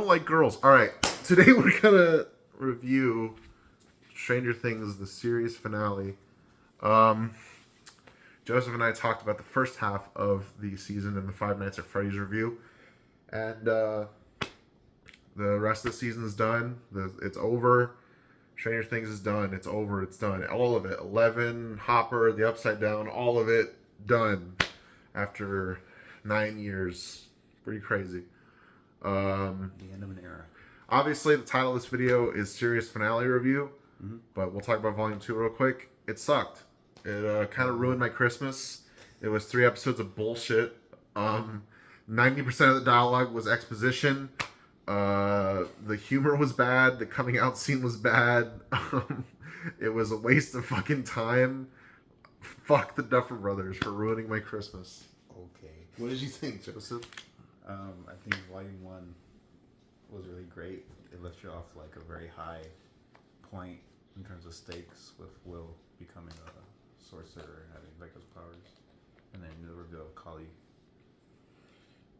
don't like girls. All right, today we're gonna review Stranger Things, the series finale. Um, Joseph and I talked about the first half of the season in the Five Nights at Freddy's review, and the rest of the season is done. It's over. Stranger Things is done. It's over. It's done. All of it. 11, Hopper, The Upside Down, all of it done after 9 years. Pretty crazy. The end of an era. Obviously, the title of this video is Series Finale Review, but we'll talk about Volume 2 real quick. It sucked. It kind of ruined my Christmas. It was 3 episodes of bullshit. 90% of the dialogue was exposition. The humor was bad. The coming out scene was bad. It was a waste of fucking time. Fuck the Duffer Brothers for ruining my Christmas. Okay. What did you think, Joseph? I think Volume 1 was really great. It left you off like a very high point in terms of stakes with Will becoming a sorcerer and having Vecna's powers. And then the reveal of Kali.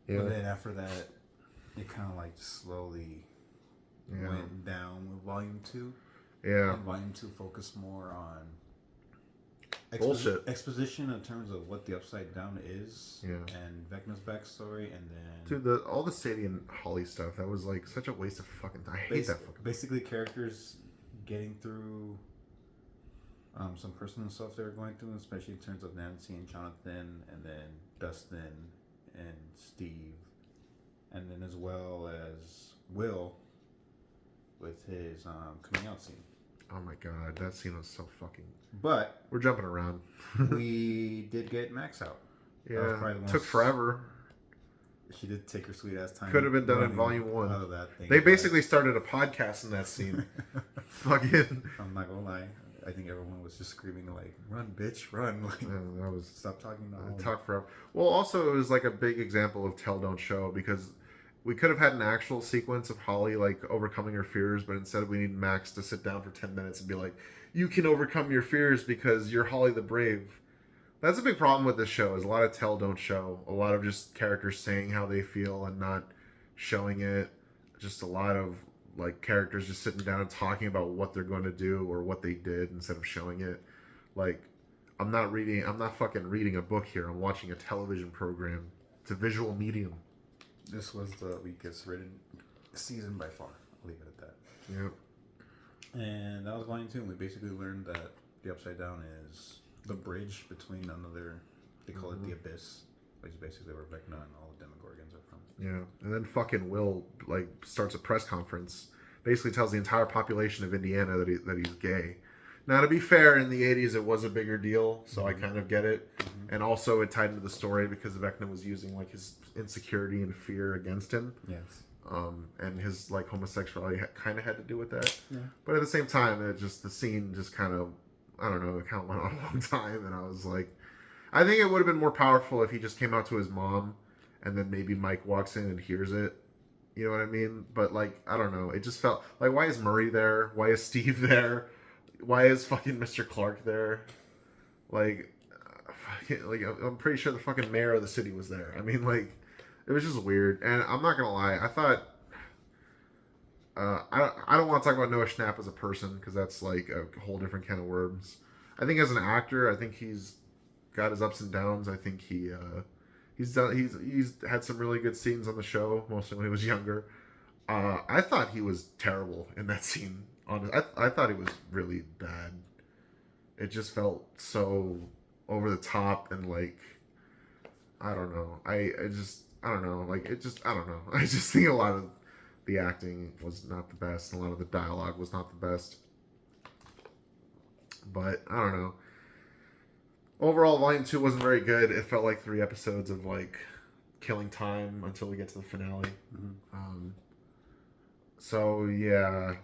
Yeah. But then after that, it kind of like slowly went down with Volume 2. Yeah. And Volume 2 focused more on Bullshit. exposition in terms of what the Upside Down is, Yeah. and Vecna's backstory, and then Dude, all the Sadie and Holly stuff, that was like such a waste of fucking time. I hate that fucking. basically characters getting through some personal stuff they were going through, especially in terms of Nancy and Jonathan, and then Dustin and Steve, and then as well as Will with his coming out scene. Oh my god, that scene was so fucking. But we're jumping around. we did get Max out. Yeah, took forever. She did take her sweet ass time. Could have been done in Volume 1. Out of that thing, they basically started a podcast in that scene. Fucking. I'm not gonna lie. I think everyone was just screaming like, "Run, bitch, run!" Like, that was stop talking to Holly. Talk forever. Well, also it was like a big example of tell don't show, because we could have had an actual sequence of Holly like overcoming her fears, but instead we need Max to sit down for 10 minutes and be like, "You can overcome your fears because you're Holly the Brave." That's a big problem with this show. Is a lot of tell don't show. A lot of just characters saying how they feel and not showing it. Just a lot of like characters just sitting down and talking about what they're going to do or what they did instead of showing it. Like, I'm not fucking reading a book here. I'm watching a television program. It's a visual medium. This was the weakest written season by far. I'll leave it at that. Yep. And that was Volume 2. And we basically learned that the Upside Down is the bridge between another. They call it the Abyss, which is basically where Vecna and all the Demogorgons are from. Yeah, and then fucking Will like starts a press conference, basically tells the entire population of Indiana that he's gay. Now, to be fair, in the 80s it was a bigger deal, so I kind of get it. And also it tied into the story because Vecna was using like his insecurity and fear against him. Yes. And his like homosexuality kind of had to do with that. Yeah. But at the same time, the scene just kind of, I don't know, it kind of went on a long time, and I was like, I think it would have been more powerful if he just came out to his mom, and then maybe Mike walks in and hears it. You know what I mean? But like, I don't know. It just felt like, why is Murray there? Why is Steve there? Why is fucking Mr. Clark there? Like I'm pretty sure the fucking mayor of the city was there. I mean, like, it was just weird. And I'm not gonna lie, I thought I don't want to talk about Noah Schnapp as a person, because that's like a whole different can of worms. I think as an actor, I think he's got his ups and downs. I think he's had some really good scenes on the show, mostly when he was younger. I thought he was terrible in that scene. I thought he was really bad. It just felt so over the top, and like, I don't know. I don't know. Like, I don't know. I just think a lot of the acting was not the best, and a lot of the dialogue was not the best. But I don't know. Overall, Volume 2 wasn't very good. It felt like 3 episodes of like killing time until we get to the finale. So yeah.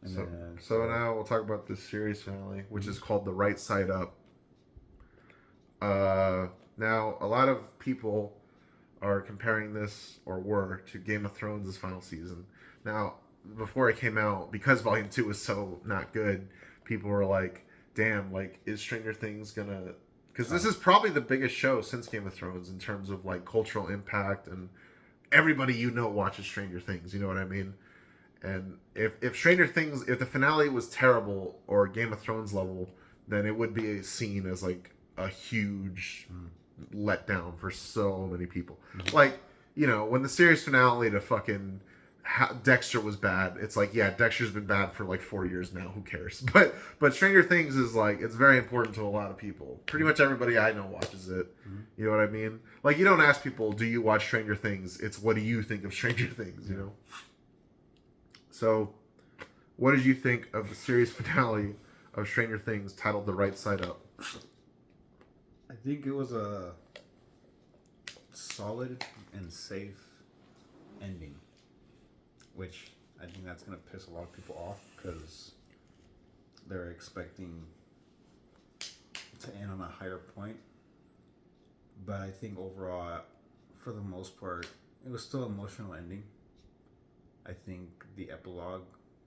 So now we'll talk about the series finale, which is called The Right Side Up. Now, a lot of people are comparing this, or were, to Game of Thrones' final season. Now, before it came out, because Volume 2 was so not good, people were like, damn, like, is Stranger Things gonna... Because this is probably the biggest show since Game of Thrones in terms of, like, cultural impact and everybody you know watches Stranger Things. You know what I mean? And if Stranger Things, if the finale was terrible or Game of Thrones level, then it would be seen as like a huge letdown for so many people. Like, you know, when the series finale to fucking Dexter was bad, it's like, yeah, Dexter's been bad for like 4 years now. Who cares? But Stranger Things is like, it's very important to a lot of people. Pretty much everybody I know watches it. You know what I mean? Like, you don't ask people, do you watch Stranger Things? It's what do you think of Stranger Things? You know. So, what did you think of the series finale of Stranger Things titled "The Right Side Up"? I think it was a solid and safe ending, which I think that's gonna piss a lot of people off because they're expecting to end on a higher point. But I think overall, for the most part, it was still an emotional ending. I think the epilogue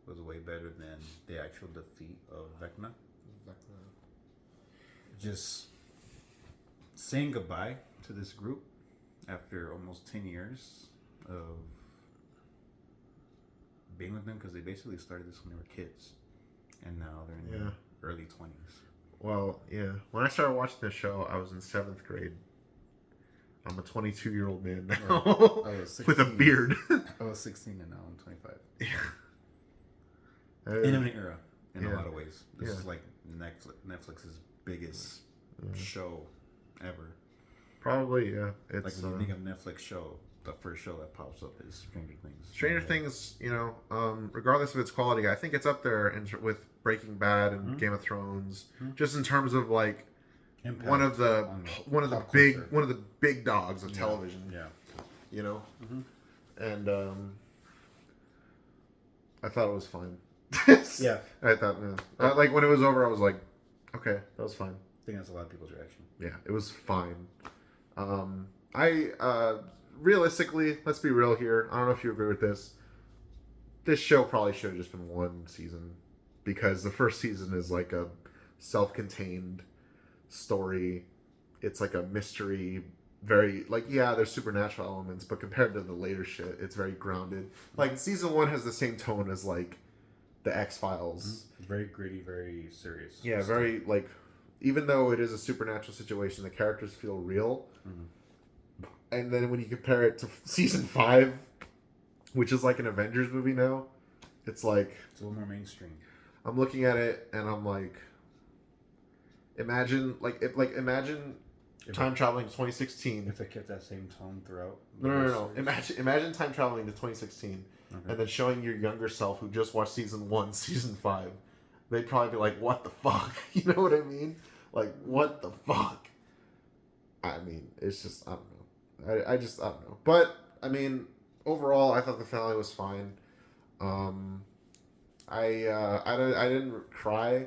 was way better than the actual defeat of Vecna. Just saying goodbye to this group after almost 10 years of being with them, because they basically started this when they were kids and now they're in their early 20s. Well, yeah. When I started watching this show, I was in 7th grade. I'm a 22-year-old man now with a beard. I was 16 and now I'm 25. Yeah. In an era, in a lot of ways. This is like Netflix's biggest show ever. Probably, yeah. It's like when you think of Netflix show, the first show that pops up is Stranger Things. Stranger Things, you know, regardless of its quality, I think it's up there with Breaking Bad and Game of Thrones, just in terms of like Impact one of the big dogs of television. Yeah, you know, and I thought it was fine. Yeah, I thought, like when it was over, I was like, okay, that was fine. I think that's a lot of people's reaction. Yeah, it was fine. Realistically, let's be real here. I don't know if you agree with this. This show probably should have just been one season, because the first season is like a self-contained story. It's like a mystery, very like, yeah, there's supernatural elements, but compared to the later shit, it's very grounded. Like season 1 has the same tone as like the X-Files. Very gritty, very serious. Yeah, very like, even though it is a supernatural situation, the characters feel real. And then when you compare it to season 5, which is like an Avengers movie now, it's like, it's a little more mainstream. I'm looking at it and I'm like, imagine time traveling to 2016. If it kept that same tone throughout. No. Imagine time traveling to 2016 and then showing your younger self who just watched season 1, season 5. They'd probably be like, what the fuck? You know what I mean? Like, what the fuck? I mean, it's just, I don't know. I don't know. But, I mean, overall, I thought the finale was fine. I didn't cry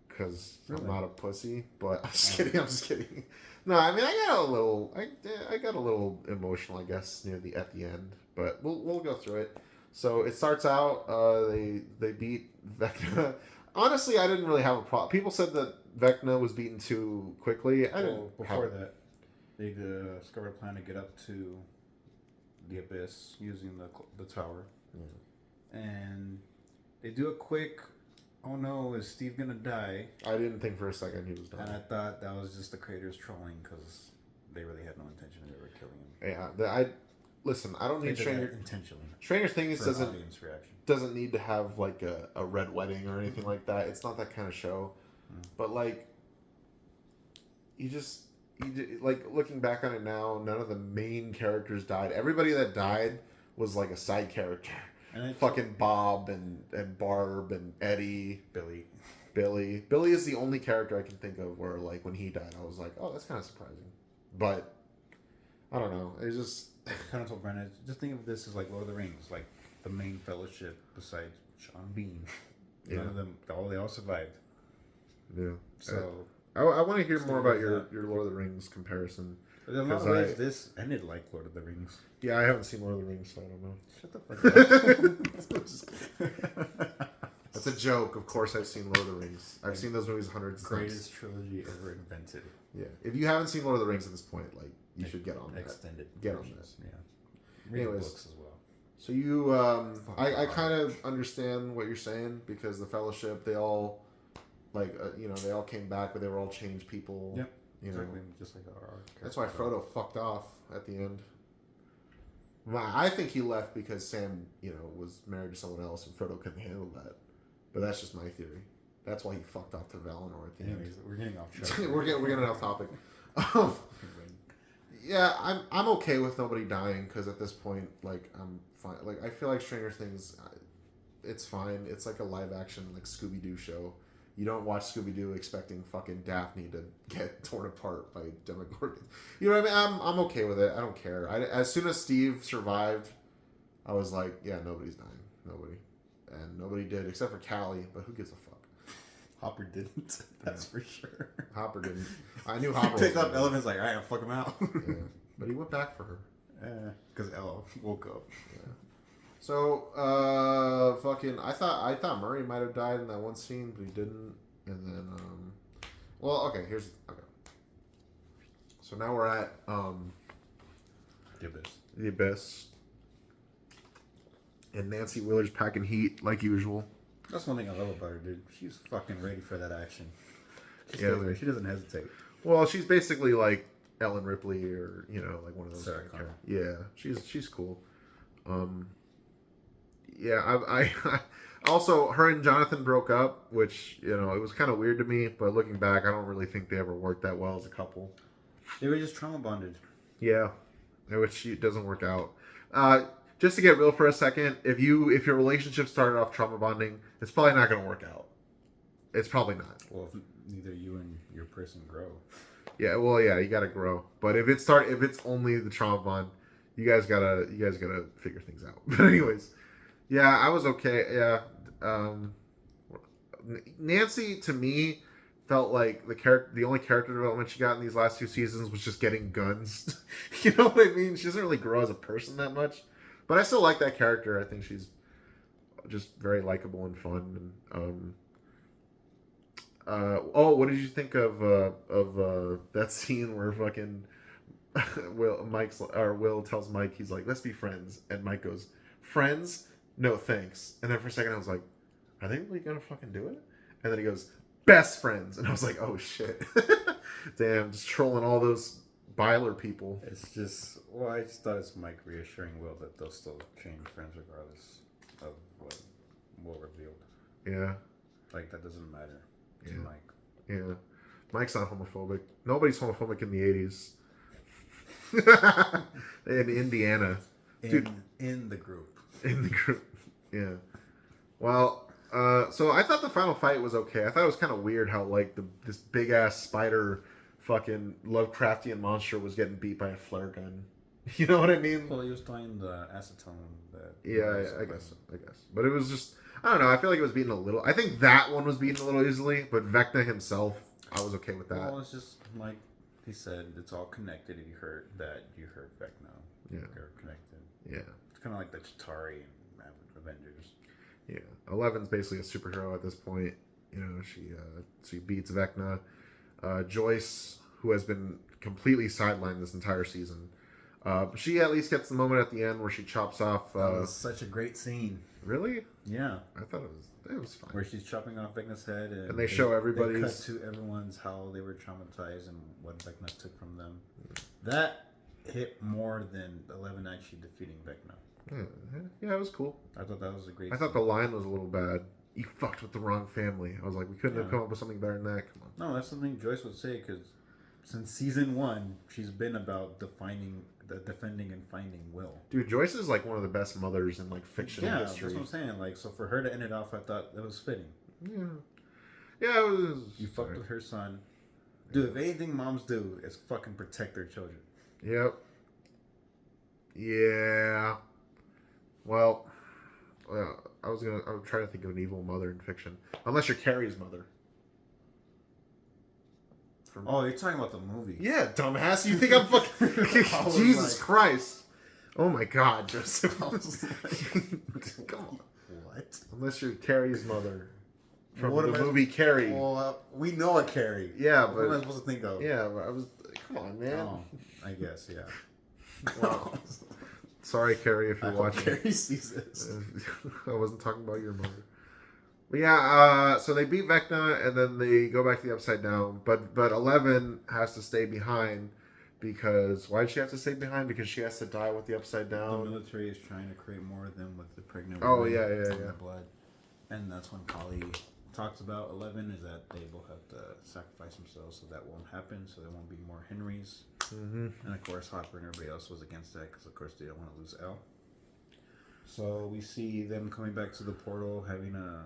because I'm not a pussy, but I'm just kidding. No, I mean, I got a little emotional, I guess, at the end, but we'll go through it. So it starts out, they beat Vecna. Honestly, I didn't really have a problem. People said that Vecna was beaten too quickly. Before that, they discovered a plan to get up to the abyss using the tower, and they do a quick, oh no, is Steve gonna die? I didn't think for a second he was dying. And I thought that was just the creators trolling because they really had no intention of ever killing him. Listen, I don't need intentionally. Stranger Things doesn't need to have like a red wedding or anything like that. It's not that kind of show. But like, you like, looking back on it now, none of the main characters died. Everybody that died was like a side character. And fucking Bob and Barb and Eddie. Billy is the only character I can think of where, like, when he died, I was like, oh, that's kind of surprising. But I don't know. It's just, I kind of told Brandon, just think of this as like Lord of the Rings, like the main fellowship besides Sean Bean. None of them, they all survived. Yeah. So I want to hear more about your Lord of the Rings comparison. But in a lot of ways, this ended like Lord of the Rings. Yeah, I haven't seen Lord of the Rings, so I don't know. Shut the fuck up. That's a joke. Of course I've seen Lord of the Rings. I've seen those movies hundreds of times. Greatest trilogy ever invented. Yeah. If you haven't seen Lord of the Rings at this point, like, you should get on that. Extended. Get on that. Yeah. Read the Anyways. books as well. So you, I Fuck. kind of understand what you're saying because the Fellowship, they all, like, they all came back, but they were all changed people. Yep. You know, Exactly, just like our that's why Frodo fucked off at the end. I think he left because Sam, was married to someone else, and Frodo couldn't handle that. But that's just my theory. That's why he fucked off to Valinor at the Anyways, we're getting off track. end. we're getting off topic. Yeah, I'm okay with nobody dying because at this point, like, I'm fine. Like, I feel like Stranger Things, it's fine. It's like a live action like Scooby Doo show. You don't watch Scooby Doo expecting fucking Daphne to get torn apart by Demogorgons. You know what I mean? I'm okay with it. I don't care. As soon as Steve survived, I was like, yeah, nobody's dying. Nobody. And nobody did except for Callie, but who gives a fuck? Hopper didn't. That's for sure. Hopper didn't. I knew Hopper He picked was up dead. Elephant's like, alright, I'll fuck him out. Yeah. But he went back for her. Because Ella woke up. Yeah. So, I thought Murray might have died in that one scene, but he didn't. And then, okay. So now we're at The Abyss. the Abyss, and Nancy Wheeler's packing heat like usual. That's one thing I love about her, dude. She's fucking ready for that action. She Yeah. stays there. She doesn't hesitate. Well, she's basically like Ellen Ripley, or like one of those. Sarah characters. Connor. Yeah, she's cool. Yeah, I also, her and Jonathan broke up, which it was kind of weird to me. But looking back, I don't really think they ever worked that well as a couple. They were just trauma bonded. Yeah, which doesn't work out. Just to get real for a second, if your relationship started off trauma bonding, it's probably not going to work out. It's probably not. Well, if neither you and your person grow. Yeah, well, yeah, you got to grow. But if it's only the trauma bond, you guys gotta figure things out. But anyways, yeah, I was okay. Yeah, Nancy to me felt like the only character development she got in these last two seasons was just getting guns. You know what I mean? She doesn't really grow as a person that much, but I still like that character. I think she's just very likable and fun. And what did you think of that scene where fucking Will tells Mike, he's like, let's be friends, and Mike goes, friends? No thanks. And then for a second I was like, are they really gonna fucking do it? And then he goes, best friends, and I was like, oh shit. Damn, just trolling all those Byler people. It's just, I just thought it's Mike reassuring Will that they'll still change friends regardless of what Will revealed. Yeah. Like, that doesn't matter to Yeah. Mike. Yeah. Mike's not homophobic. Nobody's homophobic in the 80s. In Indiana. Dude. In the group. In the group. Yeah. Well, so I thought the final fight was okay. I thought it was kind of weird how, like, this big-ass spider fucking Lovecraftian monster was getting beat by a flare gun. You know what I mean? Well, he was throwing the acetone that... Yeah, I guess. But it was just... I don't know. I feel like it was beaten a little... I think that one was beaten a little easily, but Vecna himself, I was okay with that. Well, it's just like he said, it's all connected. If you hurt that, you hurt Vecna. Yeah. They're connected. Yeah. It's kind of like the Chitauri and Avengers. Yeah. Eleven's basically a superhero at this point. She beats Vecna. Joyce, who has been completely sidelined this entire season, she at least gets the moment at the end where she chops off. That was such a great scene. Really? Yeah. I thought it was fine. Where she's chopping off Vecna's head, And they show everybody's- They cut to everyone's how they were traumatized and what Vecna took from them. That hit more than 11 actually defeating Vecna. Yeah, it was cool. I thought that was a great. I thought the line was a little bad. You fucked with the wrong family. I was like, we couldn't have come up with something better than that. Come on. No, that's something Joyce would say because since season 1, she's been about defending and finding Will. Dude, Joyce is like one of the best mothers in like fiction Yeah, history. that's what I'm saying. Like, so for her to end it off, I thought that was fitting. Yeah, it was. You fucked with her son. Dude, if anything moms do is fucking protect their children. Yep. Yeah. Well, I would try to think of an evil mother in fiction, unless you're Carrie's mother. Oh, you're talking about the movie. Yeah, dumbass. You think I'm fucking Jesus Christ? Oh my God, Joseph. Come on. What? Unless you're Carrie's mother from What the am I- movie Carrie. Well, we know a Carrie. Yeah, What am I but supposed to think of? yeah, but I was. Come on, man. Oh, I guess, yeah. Wow. Sorry, Carrie, if I you're hope watching. Carrie sees this. I wasn't talking about your mother. But yeah, so they beat Vecna, and then they go back to the Upside Down. But 11 has to stay behind because why did she have to stay behind? Because she has to die with the Upside The Down. military is trying to create more of them with the pregnant Oh, women yeah, and yeah. the blood, and that's when Polly talks about 11 is that they will have to sacrifice themselves so that won't happen, so there won't be more Henrys. Mm-hmm. And of course, Hopper and everybody else was against that because, of course, they don't want to lose Elle. So we see them coming back to the portal, having a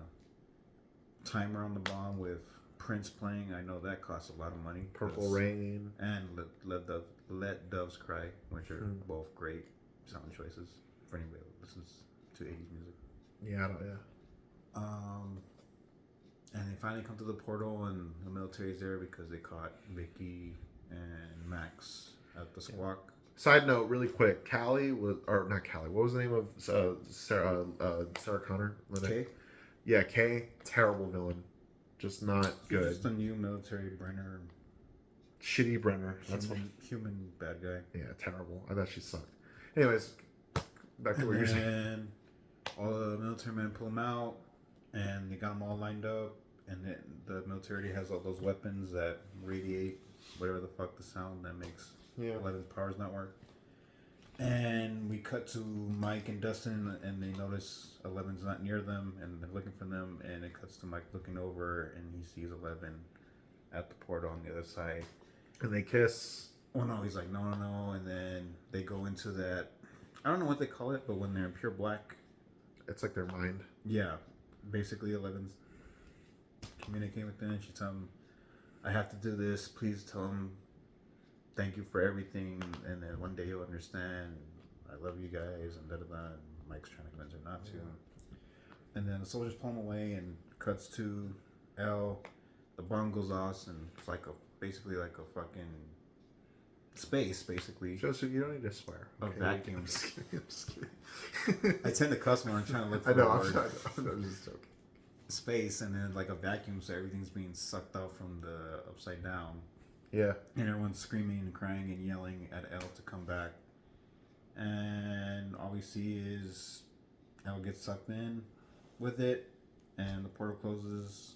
timer on the bomb with Prince playing. I know that costs a lot of money. Purple Rain. And Let Doves Cry, which are both great sound choices for anybody that listens to 80s music. Yeah, I don't, yeah. And they finally come to the portal, and the military's there because they caught Vicky and Max at the squawk. Yeah. Side note, really quick, Callie was, or not Callie, what was the name of Sarah Connor? Kay? Yeah, Kay, terrible villain. Just not good. Just a new military Brenner. Shitty Brenner. That's human bad guy. Yeah, terrible. I thought she sucked. Anyways, back to what you're saying. And all the military men pull them out, and they got them all lined up, and then the military has all those weapons that radiate whatever the fuck the sound that makes 11's powers not work. And we cut to Mike and Dustin, and they notice 11's not near them, and they're looking for them, and it cuts to Mike looking over, and he sees 11 at the portal on the other side. And they kiss. Oh no, he's like, no, and then they go into that, I don't know what they call it, but when they're in pure black. It's like their mind. Yeah, basically 11's communicating with them, and she tells him, I have to do this, please tell him thank you for everything, and then one day he'll understand, I love you guys, and da-da-da, and Mike's trying to convince her not to. And then the soldiers pull him away, and cuts to Elle, the bomb goes off, and it's like basically like a fucking space, basically. Joseph, you don't need to swear. Of Okay? vacuums. I'm just kidding. I tend to cuss when I'm trying to look for I know, a I'm word. just joking. Space, and then like a vacuum, so everything's being sucked out from the upside down. Yeah. And everyone's screaming and crying and yelling at Elle to come back. And all we see is Elle gets sucked in with it, and the portal closes,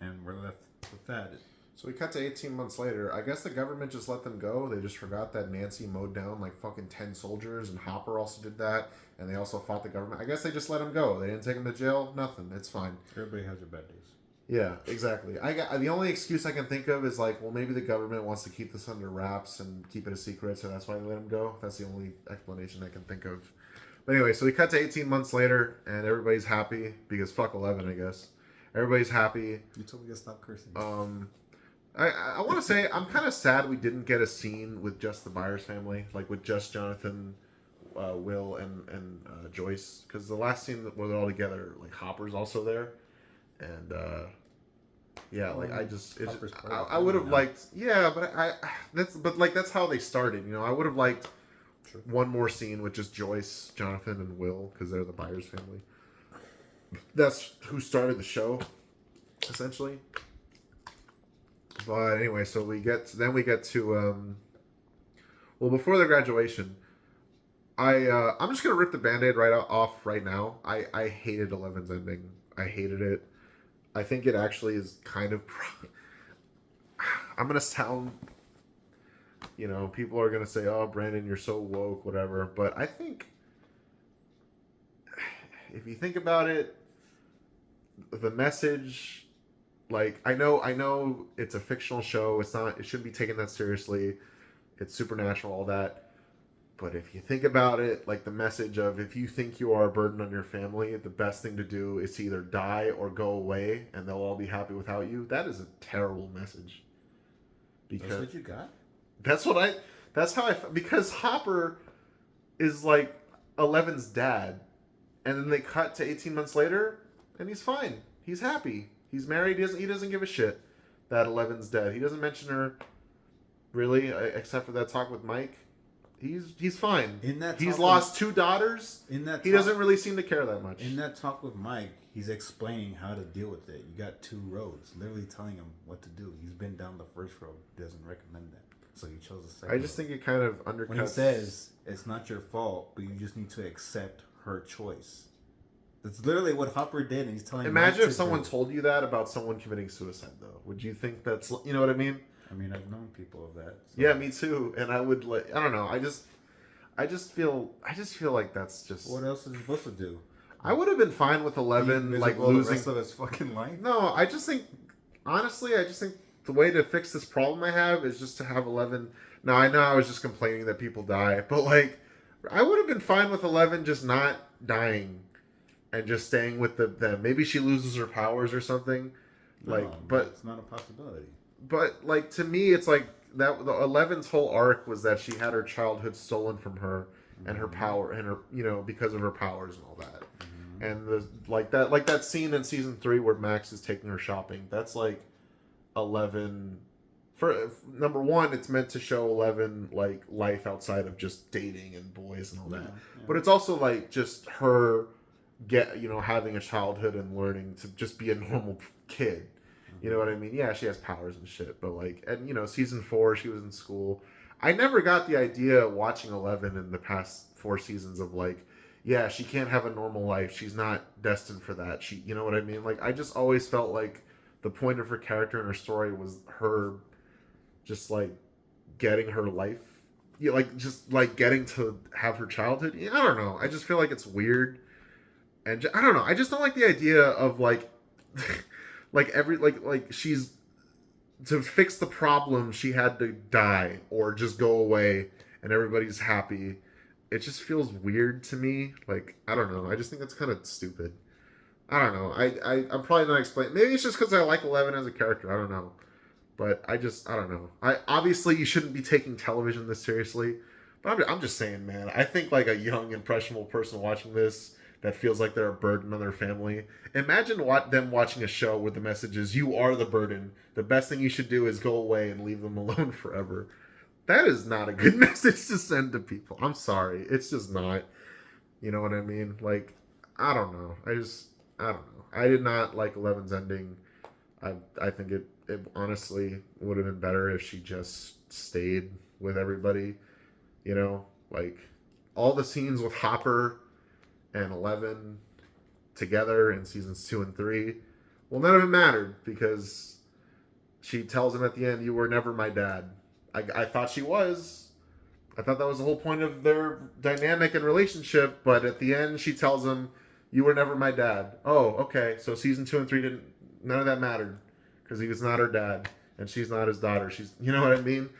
and we're left with that. So we cut to 18 months later. I guess the government just let them go. They just forgot that Nancy mowed down like fucking 10 soldiers, and Hopper also did that, and they also fought the government. I guess they just let them go. They didn't take them to jail. Nothing. It's fine. Everybody has their bad days. Yeah, exactly. The only excuse I can think of is like, well, maybe the government wants to keep this under wraps and keep it a secret, so that's why they let him go. That's the only explanation I can think of. But anyway, so we cut to 18 months later, and everybody's happy because fuck 11, I guess. Everybody's happy. You told me to stop cursing. I want to say I'm kind of sad we didn't get a scene with just the Byers family, like with just Jonathan, Will, and Joyce, because the last scene where they're all together, like Hopper's also there, and yeah, like I would have liked, yeah, but that's how they started, you know. I would have liked one more scene with just Joyce, Jonathan, and Will, because they're the Byers family. That's who started the show, essentially. But anyway, so we get to well, before the graduation, I'm just gonna rip the Band-Aid off right now. I hated 11's ending. I hated it. I think it actually is kind of. I'm gonna sound. You know, people are gonna say, "Oh, Brandon, you're so woke," whatever. But I think, if you think about it, the message. Like, I know it's a fictional show. It shouldn't be taken that seriously. It's supernatural, all that. But if you think about it, like the message of if you think you are a burden on your family, the best thing to do is to either die or go away, and they'll all be happy without you. That is a terrible message. Because that's what you got? Because Hopper is like 11's dad. And then they cut to 18 months later, and he's fine. He's happy. He's married. He doesn't give a shit that 11's dead. He doesn't mention her, really, except for that talk with Mike. He's fine. He's lost 2 daughters. He doesn't really seem to care that much. In that talk with Mike, he's explaining how to deal with it. You got 2 roads, literally telling him what to do. He's been down the first road. He doesn't recommend that. So you chose the second. I just think it kind of undercuts. When he says it's not your fault, but you just need to accept her choice. That's literally what Hopper did, and he's telling. Imagine if someone told you that about someone committing suicide, though. Would you think that's, you know what I mean? I mean, I've known people of that. So. Yeah, me too. And I would like, I don't know. I just feel like that's just. What else is he supposed to do? I would have been fine with 11 like losing the rest of his fucking life. No, I just think, honestly, the way to fix this problem I have is just to have 11. Now I know I was just complaining that people die, but like, I would have been fine with 11 just not dying, and just staying with them. Maybe she loses her powers or something. Like, no, but it's not a possibility. But like to me, it's like that. The 11's whole arc was that she had her childhood stolen from her, and her power, and her, you know, because of her powers and all that. And the like that scene in season 3 where Max is taking her shopping. That's like 11. For number one, it's meant to show 11 like life outside of just dating and boys and all that. Yeah. But it's also like just her having a childhood and learning to just be a normal kid. You know what I mean? Yeah, she has powers and shit, but like, and season 4, she was in school. I never got the idea watching 11 in the past 4 seasons of like, yeah, she can't have a normal life. She's not destined for that. She, you know what I mean? Like, I just always felt like the point of her character and her story was her just like getting her life, just like getting to have her childhood. I don't know. I just feel like it's weird, and I don't know. I just don't like the idea of like. like she's to fix the problem she had to die or just go away and everybody's happy. It just feels weird to me. Like, I don't know. I just think that's kind of stupid. I don't know. I'm probably not explaining. Maybe it's just because I like 11 as a character. I don't know. But I don't know. Obviously you shouldn't be taking television this seriously. But I'm just saying, man. I think like a young impressionable person watching this that feels like they're a burden on their family. Imagine them watching a show where the message is, you are the burden. The best thing you should do is go away and leave them alone forever. That is not a good message to send to people. I'm sorry. It's just not. You know what I mean? Like, I don't know. I don't know. I did not like 11's ending. I think it honestly would have been better if she just stayed with everybody. Like, all the scenes with Hopper and 11 together in seasons 2 and 3, well, none of it mattered because she tells him at the end, you were never my dad. I thought she was. I thought that was the whole point of their dynamic and relationship, but at the end she tells him, you were never my dad. Oh, okay. So season 2 and 3 none of that mattered because he was not her dad and she's not his daughter. She's, you know what I mean?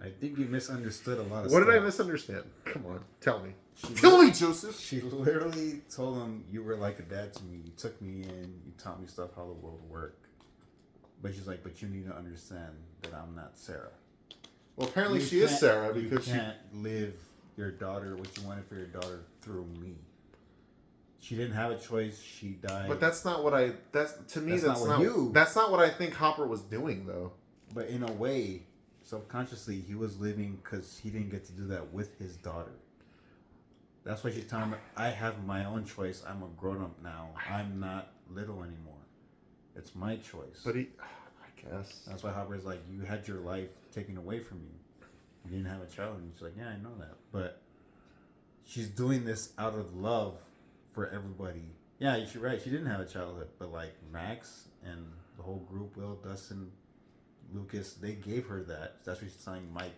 I think you misunderstood a lot of What stuff. did I misunderstand? Come on, tell me. Tell me, Joseph. She literally told him, you were like a dad to me. You took me in. You taught me stuff how the world worked. But she's like, but you need to understand that I'm not Sarah. Well, apparently she is Sarah because you can't live your daughter what you wanted for your daughter through me. She didn't have a choice. She died. But that's not what I. That's to me. That's not what I think Hopper was doing, though. But in a way, subconsciously, he was living because he didn't get to do that with his daughter. That's why she's telling me, I have my own choice. I'm a grown up now. I'm not little anymore. It's my choice. But I guess. That's why Hopper's like, you had your life taken away from you. You didn't have a child. And she's like, yeah, I know that. But she's doing this out of love for everybody. Yeah, you're right. She didn't have a childhood. But like Max and the whole group, Will, Dustin, Lucas, they gave her that. That's what she's telling Mike.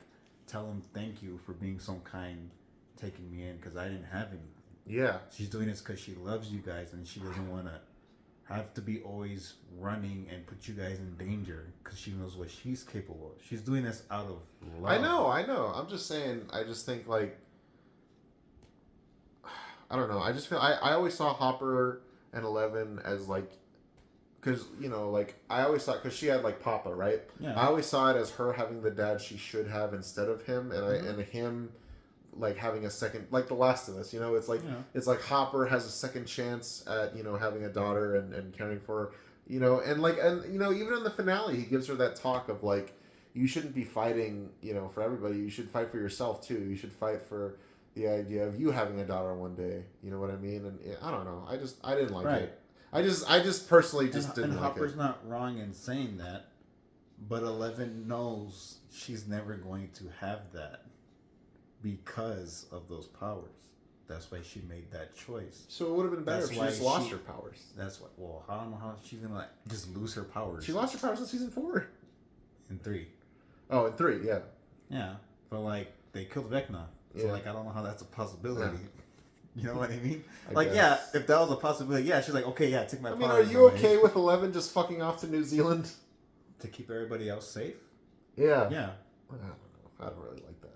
Tell him thank you for being so kind, taking me in, because I didn't have anything. Yeah. She's doing this because she loves you guys and she doesn't want to have to be always running and put you guys in danger because she knows what she's capable of. She's doing this out of love. I know. I'm just saying, I just think like, I don't know. I just feel, I always saw Hopper and 11 as like, because, like, I always thought, because she had, like, Papa, right? Yeah. I always saw it as her having the dad she should have instead of him, and him, like, having a second, like The Last of Us, it's like, it's like Hopper has a second chance at, having a daughter and caring for her, and, like, and, even in the finale, he gives her that talk of, like, you shouldn't be fighting, for everybody, you should fight for yourself, too, you should fight for the idea of you having a daughter one day, you know what I mean? And I don't know, I didn't like it. I just personally didn't like it. And Hopper's not wrong in saying that, But 11 knows she's never going to have that because of those powers. That's why she made that choice. So it would have been better That's if she why just lost she- her powers. That's what. Well, I don't know how she's gonna just lose her powers. She lost her powers in season 4. in 3. Oh, in 3, yeah. Yeah, but like they killed Vecna, so Yeah. like I don't know how that's a possibility. Yeah. You know what I mean? I Like, guess. yeah, if that was a possibility, yeah, she's like, okay, yeah, take my I powers. mean, are you away okay with 11 just fucking off to New Zealand? to keep everybody else safe? Yeah. Yeah, I don't know. I don't really like that.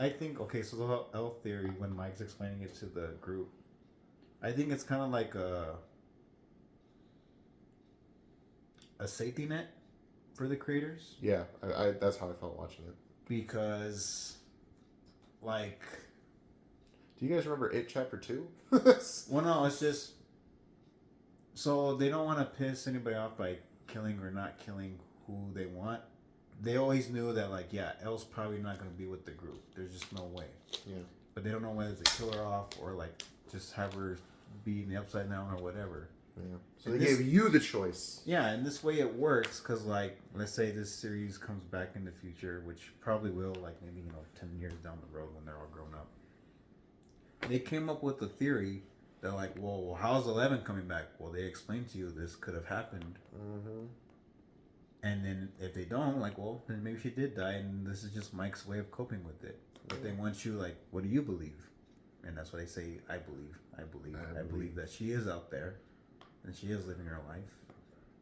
I think okay. So the L theory, when Mike's explaining it to the group, I think it's kind of like a safety net for the creators Yeah, I that's how I felt watching it. because, like, Do you guys remember It Chapter 2? well, no, it's just so they don't want to piss anybody off by killing or not killing who they want. They always knew that, like, yeah, Elle's probably not going to be with the group. There's just no way. Yeah. But they don't know whether to kill her off or, like, just have her be in the Upside Down or whatever. Yeah. So And they this- gave you the choice. Yeah, and this way it works because, like, let's say this series comes back in the future, which probably will, like, maybe, 10 years down the road when they're all grown up. They came up with a theory that, like, well, how's 11 coming back? Well, they explained to you this could have happened. Mm-hmm. And then if they don't, like, well, then maybe she did die, and this is just Mike's way of coping with it. But they want you, like, what do you believe? And that's why they say, I believe that she is out there, and she is living her life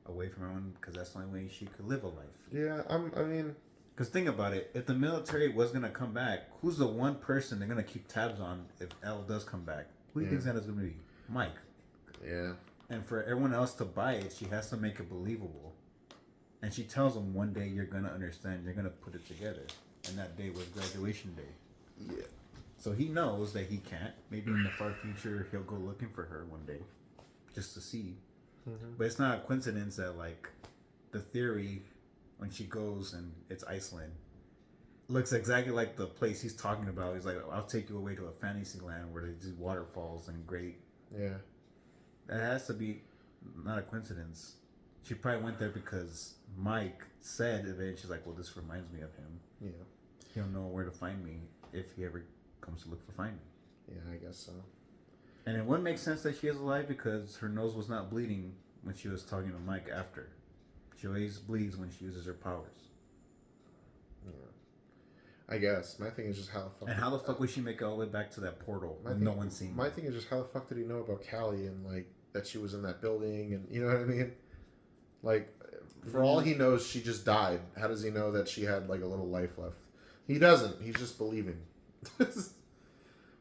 away from everyone, because that's the only way she could live a life. Yeah, I mean, Because think about it, if the military was going to come back, who's the one person they're going to keep tabs on if Elle does come back? Who do you Yeah. think that is going to be? Mike. yeah. And for everyone else to buy it, she has to make it believable. And she tells them one day you're going to understand, you're going to put it together. And that day was graduation day. Yeah. So he knows that he can't. Maybe in the far future he'll go looking for her one day just to see. Mm-hmm. But it's not a coincidence that, like, the theory when she goes and it's Iceland looks exactly like the place he's talking about. He's like, I'll take you away to a fantasy land where they do waterfalls and great. Yeah. That has to be not a coincidence. She probably went there because Mike said it, and she's like, well, this reminds me of him. Yeah. He'll know where to find me if he ever comes to look for find me. Yeah, I guess so. And it wouldn't make sense that she is alive because her nose was not bleeding when she was talking to Mike after. She always bleeds when she uses her powers. Yeah. I guess. My thing is just how the fuck. And how the fuck would she make it all the way back to that portal My when thing, no one's seen My her? thing is just how the fuck did he know about Callie and, like, that she was in that building and, you know what I mean? Like, for all he knows, she just died. How does he know that she had, like, a little life left? He doesn't. He's just believing.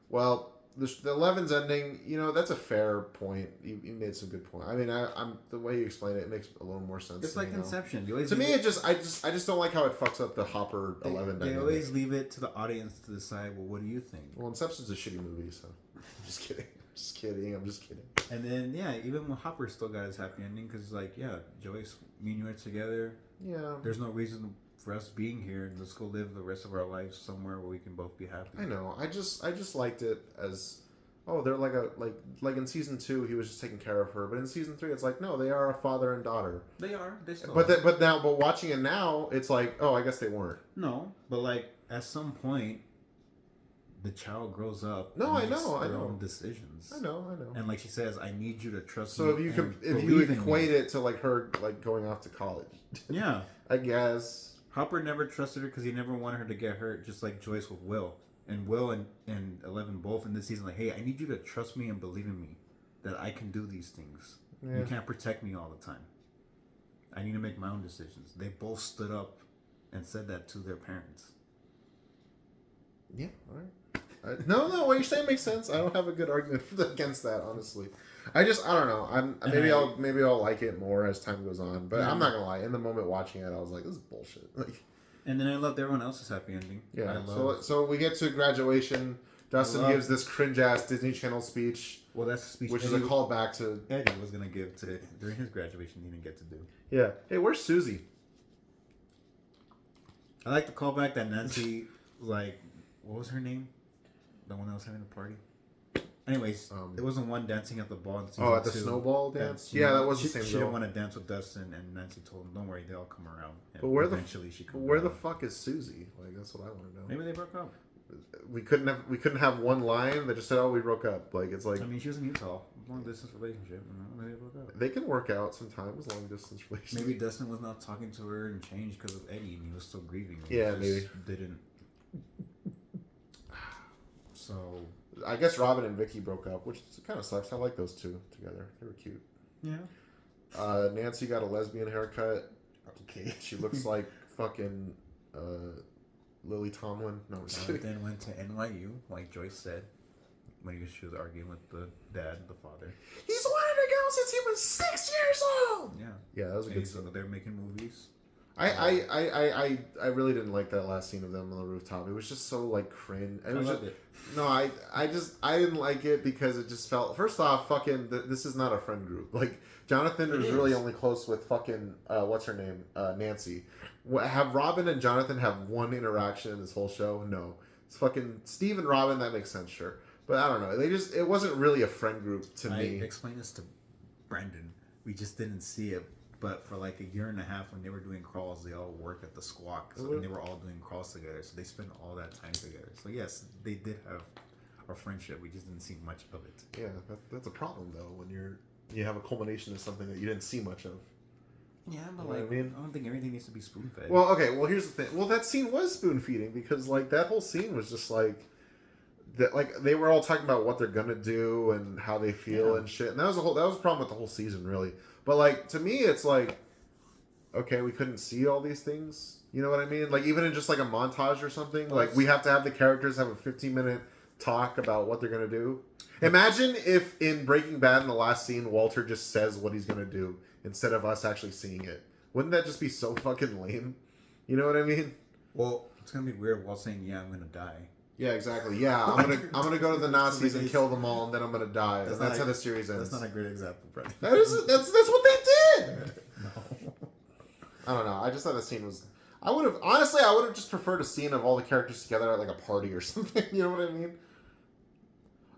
Well, the 11's ending, that's a fair point. You made some good point. I mean, I'm the way you explain it, it makes a little more sense. It's to like me now. Inception. You always To me, leave I just don't like how it fucks up the Hopper 11 They dynamic. always leave it to the audience to decide, well, what do you think? Well, Inception's a shitty movie, so I'm just kidding. I'm just kidding. And then, yeah, even when Hopper still got his happy ending, because, like, yeah, Joyce, me and you are together. Yeah. There's no reason for us being here. Let's go live the rest of our lives somewhere where we can both be happy. I know. I just liked it as, they're like in season 2 he was just taking care of her, but in season 3 it's like, no, they are a father and daughter. They are. They still But are. but watching it now, it's like, oh, I guess they weren't. No, but, like, at some point, the child grows up. No, and I makes know, I their know. own decisions. I know. And like she says, I need you to trust So me. if you equate it to like her like going off to college, Yeah. I guess. Hopper never trusted her because he never wanted her to get hurt, just like Joyce with Will. And Will and 11 both in this season, like, hey, I need you to trust me and believe in me that I can do these things. Yeah. You can't protect me all the time. I need to make my own decisions. They both stood up and said that to their parents. Yeah, all right. No, what you're saying makes sense. I don't have a good argument against that, honestly. I don't know. Maybe I'll like it more as time goes on. But I'm not gonna lie. In the moment watching it, I was like, this is bullshit. Like, And then I loved everyone else's happy ending. yeah. I love, So we get to graduation. Dustin gives this cringe ass Disney Channel speech, well, that's the speech which is a callback to Eddie was gonna give to during his graduation. He didn't get to do. yeah. Hey, where's Susie? I like the callback that Nancy, like, what was her name? The one that was having the party. Anyways, Um, there wasn't one dancing at the ball in season Oh, at the 2 snowball that dance? she- Yeah, that was she, the same She girl. didn't want to dance with Dustin, and Nancy told him, "Don't worry, they'll come around." And But where eventually she but comes where the around. fuck is Susie? Like, that's what I want to know. Maybe they broke up. We couldn't have one line that just said, "Oh, we broke up." Like, it's like I mean, she was in Utah, long distance relationship. Maybe they broke up. they can work out sometimes, long distance relationships. Maybe Dustin was not talking to her and changed because of Eddie, and he was still grieving. He Yeah, just maybe. Didn't. So I guess Robin and Vicky broke up, which kind of sucks. I like those two together. They were cute. yeah. Nancy got a lesbian haircut. Okay. She looks like fucking Lily Tomlin. No, I'm just kidding. Then went to NYU, like Joyce said, when she was arguing with the dad, the father. He's wanted to go since he was 6 years old. Yeah. Yeah, that was a good So scene. they're making movies. I really didn't like that last scene of them on the rooftop. It was just so like cringe. It I was loved just, it. no, I didn't like it because it just felt. First off, fucking this is not a friend group. Like Jonathan It was is. really only close with fucking what's her name, Nancy. Have Robin and Jonathan have one interaction in this whole show? No, it's fucking Steve and Robin. That makes sense, sure. But I don't know. It wasn't really a friend group to I me. explained this to Brandon. We just didn't see it. But for like a year and a half, when they were doing crawls, they all worked at the Squawk, and they were all doing crawls together. So they spent all that time together. So yes, they did have a friendship. We just didn't see much of it. Yeah, that's a problem though when you have a culmination of something that you didn't see much of. Yeah, but You know what like, I mean? I don't think everything needs to be spoon fed. Well, okay. Well, here's the thing. Well, that scene was spoon feeding because like that whole scene was just like that. Like they were all talking about what they're gonna do and how they feel Yeah. and shit. And that was a problem with the whole season, really. But like to me, it's like okay, we couldn't see all these things. You know what I mean? Like even in just like a montage or something. Like we have to have the characters have a 15-minute talk about what they're gonna do. Imagine if in Breaking Bad in the last scene, Walter just says what he's gonna do instead of us actually seeing it. Wouldn't that just be so fucking lame? You know what I mean? Well, it's gonna be weird while saying, "Yeah, I'm gonna die." Yeah, exactly. Yeah, I'm gonna go to the Nazis and kill them all, and then I'm gonna die. That's That's not how a- the series ends. That's not a great example, Brandon. That's what they did. No. I don't know. I just thought the scene was. I would have just preferred a scene of all the characters together at like a party or something. You know what I mean?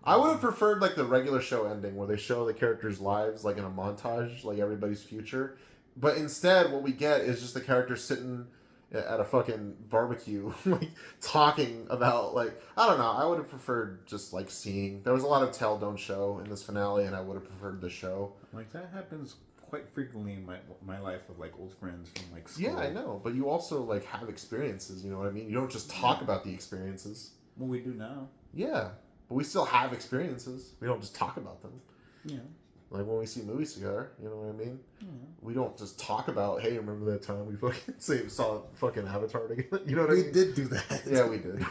I would have preferred like the regular show ending where they show the characters' lives like in a montage, like everybody's future. But instead, what we get is just the characters sitting at a fucking barbecue, like talking about like I don't know. I would have preferred just like seeing. There was a lot of tell don't show in this finale, and I would have preferred the show. Like that happens quite frequently in my life with like old friends from like school. Yeah, I know, but you also like have experiences. You know what I mean? You don't just talk about the experiences. Well, we do now. Yeah, but we still have experiences. We don't just talk about them. Yeah. Like when we see movies together, you know what I mean? Yeah. We don't just talk about, hey, remember that time we fucking saw fucking Avatar together? You know what I We mean? did do that. Yeah, we did.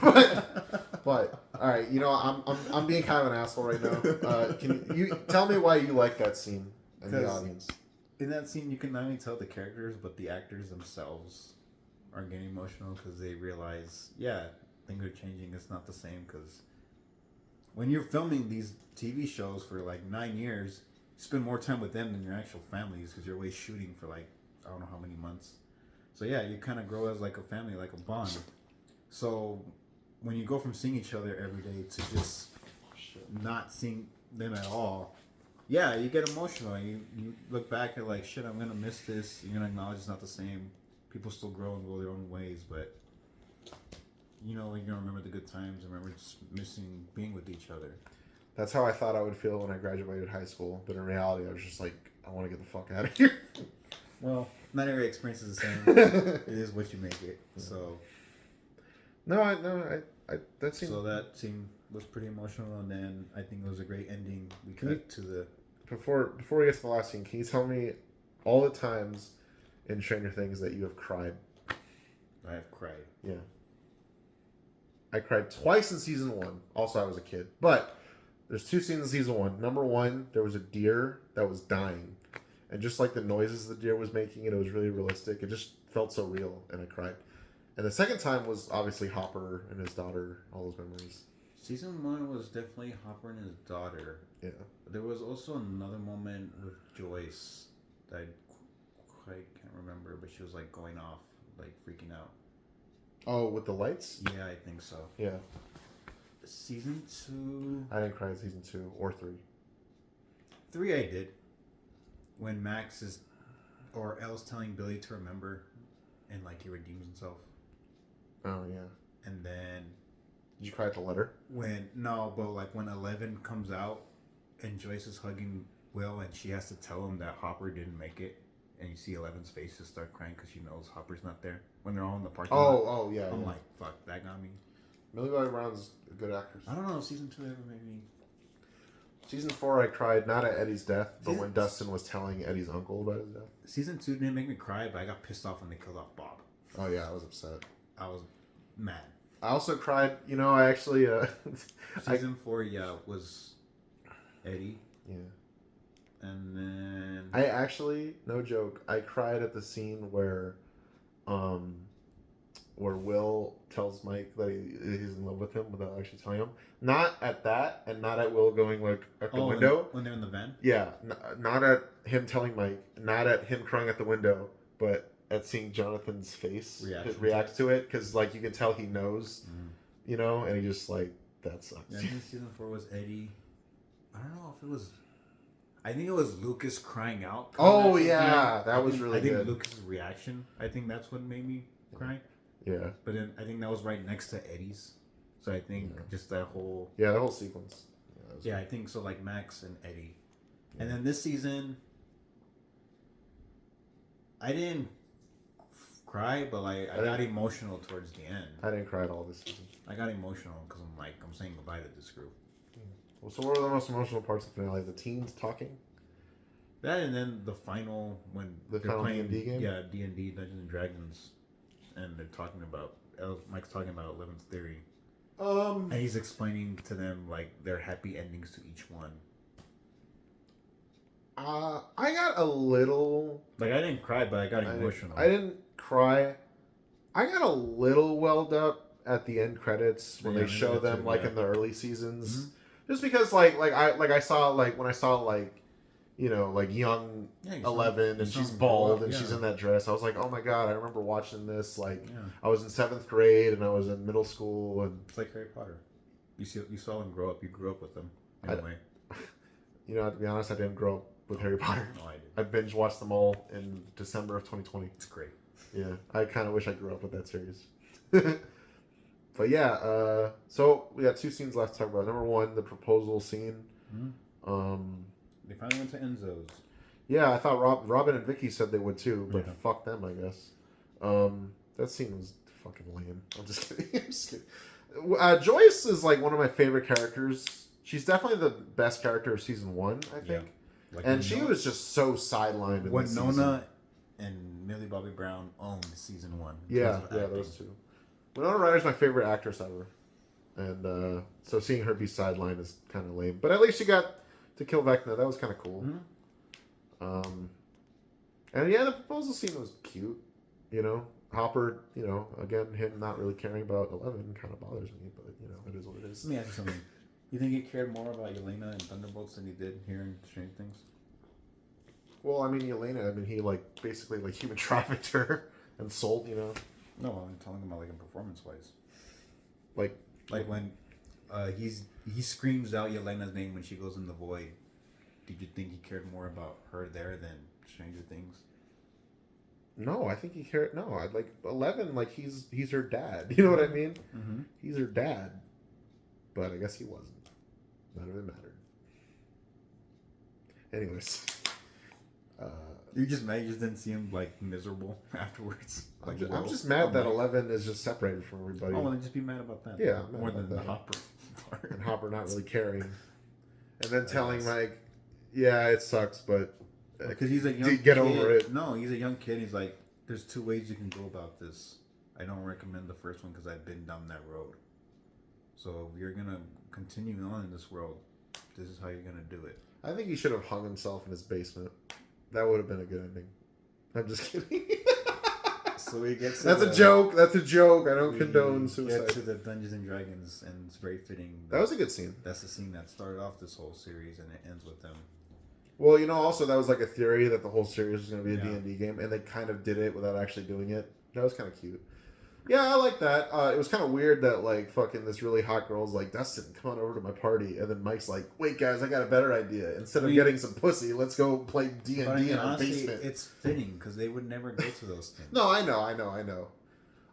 But all right, you know, I'm being kind of an asshole right now. Can you tell me why you like that scene and the 'Cause- audience? In that scene, you can not only tell the characters, but the actors themselves are getting emotional because they realize, yeah, things are changing. It's not the same because when you're filming these TV shows for like 9 years, you spend more time with them than your actual families because you're always shooting for like I don't know how many months. So yeah, you kind of grow as like a family, like a bond. So when you go from seeing each other every day to just not seeing them at all, yeah, you get emotional. You look back at like, shit, I'm gonna miss this. You're gonna acknowledge it's not the same. People still grow and go their own ways, but you know, you're gonna remember the good times. Remember just missing being with each other. That's how I thought I would feel when I graduated high school, but in reality, I was just like, I want to get the fuck out of here. Well, not every experience is the same. It is what you make it. So, No, that seemed. so that scene was pretty emotional, and then I think it was a great ending. We Can cut to the. Before we get to the last scene, can you tell me all the times in Stranger Things that you have cried? I have cried. Yeah. I cried twice in season 1. Also, I was a kid. But there's 2 scenes in season 1. Number 1, there was a deer that was dying. And just like the noises the deer was making, it was really realistic. It just felt so real, and I cried. And the second time was obviously Hopper and his daughter, all those memories. Season 1 was definitely Hopper and his daughter. Yeah. There was also another moment with Joyce that I quite can't remember, but she was like going off, like freaking out. Oh, with the lights? Yeah, I think so. Yeah. Season 2. I didn't cry in season 2 or 3. 3 I did. When Max is, or Elle's telling Billy to remember, and like he redeems himself. Oh yeah. And then Did you cry at the letter? when like when 11 comes out, and Joyce is hugging Will, and she has to tell him that Hopper didn't make it, and you see 11's face just start crying because she knows Hopper's not there when they're all in the parking lot. Oh yeah. I'm yeah. like, fuck, that got me. Millie Bobby Brown's a good actress. I don't know. Season 2 ever made me. Season 4, I cried not at Eddie's death, but when Dustin was telling Eddie's uncle about his death. Season 2 didn't make me cry, but I got pissed off when they killed off Bob. Oh yeah, I was upset. I was mad. I also cried. You know, I actually. Season 4, was Eddie, Yeah. and then I actually, no joke, I cried at the scene where Will tells Mike that he's in love with him without actually telling him. Not at that, and not at Will going like at the window. when they're in the van. Yeah, not at him telling Mike, not at him crying at the window, but at seeing Jonathan's face react to it, because like you can tell he knows, you know, and he just like that sucks. Yeah, I think season 4 was Eddie. I don't know if it was. I think it was Lucas crying out. Oh yeah, that was really good. I think Lucas's reaction. I think that's what made me cry. Yeah. But then I think that was right next to Eddie's. So I think just that whole. Yeah, that whole sequence. Yeah, I think so. Like Max and Eddie, and then this season, I didn't cry, but like I got emotional towards the end. I didn't cry at all this season. I got emotional because I'm saying goodbye to this group. Well, so what were the most emotional parts of the finale? The teens talking? That, and then the final when The they're final playing D&D game? Yeah, D&D Dungeons and Dragons, and they're talking about Mike's talking about 11's theory, and he's explaining to them like their happy endings to each one. I got a little. Like I didn't cry, but I got emotional. I didn't cry. I got a little welled up at the end credits when they show them like in the early seasons, just because like I saw like when I saw like, you know, like young 11 and she's bald and she's in that dress. I was like, oh my god, I remember watching this. Like I was in 7th grade and I was in middle school, and it's like Harry Potter. You saw them grow up. You grew up with them in a way. You know, to be honest, I didn't grow up with Harry Potter. No, I did. I binge watched them all in December of 2020. It's great. Yeah, I kind of wish I grew up with that series. But yeah, so we got 2 scenes left to talk about. Number 1, the proposal scene. They finally went to Enzo's. Yeah, I thought Robin and Vicky said they would too, but fuck them, I guess. That scene was fucking lame. I'm just kidding. I'm just kidding. Joyce is like one of my favorite characters. She's definitely the best character of season 1, I think. Yeah. Like and she was just so sidelined in this season. Winona and Millie Bobby Brown owned season 1. Yeah, those two. Winona Ryder's my favorite actress ever, and so seeing her be sidelined is kind of lame. But at least she got to kill Vecna. That was kind of cool. And yeah, the proposal scene was cute. You know, Hopper. You know, again, him not really caring about 11 kind of bothers me, but you know, it is what it is. Let me ask you something. You think he cared more about Yelena and Thunderbolts than he did here in Stranger Things? Well, I mean, Yelena. I mean, he like basically like human trafficked her and sold. You know. No, I'm talking about like in performance wise. Like when he screams out Yelena's name when she goes in the void. Did you think he cared more about her there than Stranger Things? No, I think he cared. No, I'd like 11. Like he's her dad. You know what I mean? Mm-hmm. He's her dad, but I guess he wasn't. None of it mattered. Anyways, you're just mad you just didn't see him like miserable afterwards. Like I'm just mad that 11 is just separated from everybody. Oh, well, then just be mad about that. Yeah, more than the Hopper part. And Hopper not really caring, and then telling Mike, "Yeah, it sucks, but because he's a young get kid. over it." No, he's a young kid. He's like, "There's 2 ways you can go about this. I don't recommend the first one because I've been down that road. So if you're gonna continue on in this world, this is how you're gonna do it." I think he should have hung himself in his basement. That would have been a good ending. I'm just kidding. So he gets. That's a joke. That's a joke. I don't condone suicide. Get to the Dungeons and Dragons, and it's very fitting. That was a good scene. That's the scene that started off this whole series, and it ends with them. Well, you know, also that was like a theory that the whole series was going to be a D&D game, and they kind of did it without actually doing it. That was kind of cute. Yeah, I like that. It was kind of weird that like fucking this really hot girl's like, Dustin, come on over to my party, and then Mike's like, wait guys, I got a better idea. Instead of getting some pussy, let's go play D and D in our honestly, basement. it's fitting because they would never go to those things. No, I know.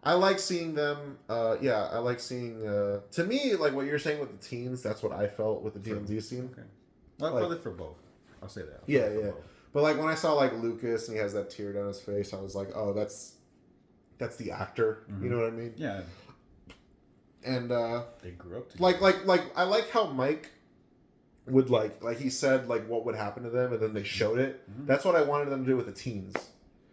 I like seeing them. Yeah, I like seeing. To me, like what you're saying with the teens, that's what I felt with the DMZ scene. Okay. Well, I felt it for both. I'll say that. Yeah. But like when I saw like Lucas and he has that tear down his face, I was like, oh, that's the actor. Mm-hmm. You know what I mean? Yeah. And they grew up together. like I like how Mike would like he said like what would happen to them, and then they showed it. Mm-hmm. That's what I wanted them to do with the teens.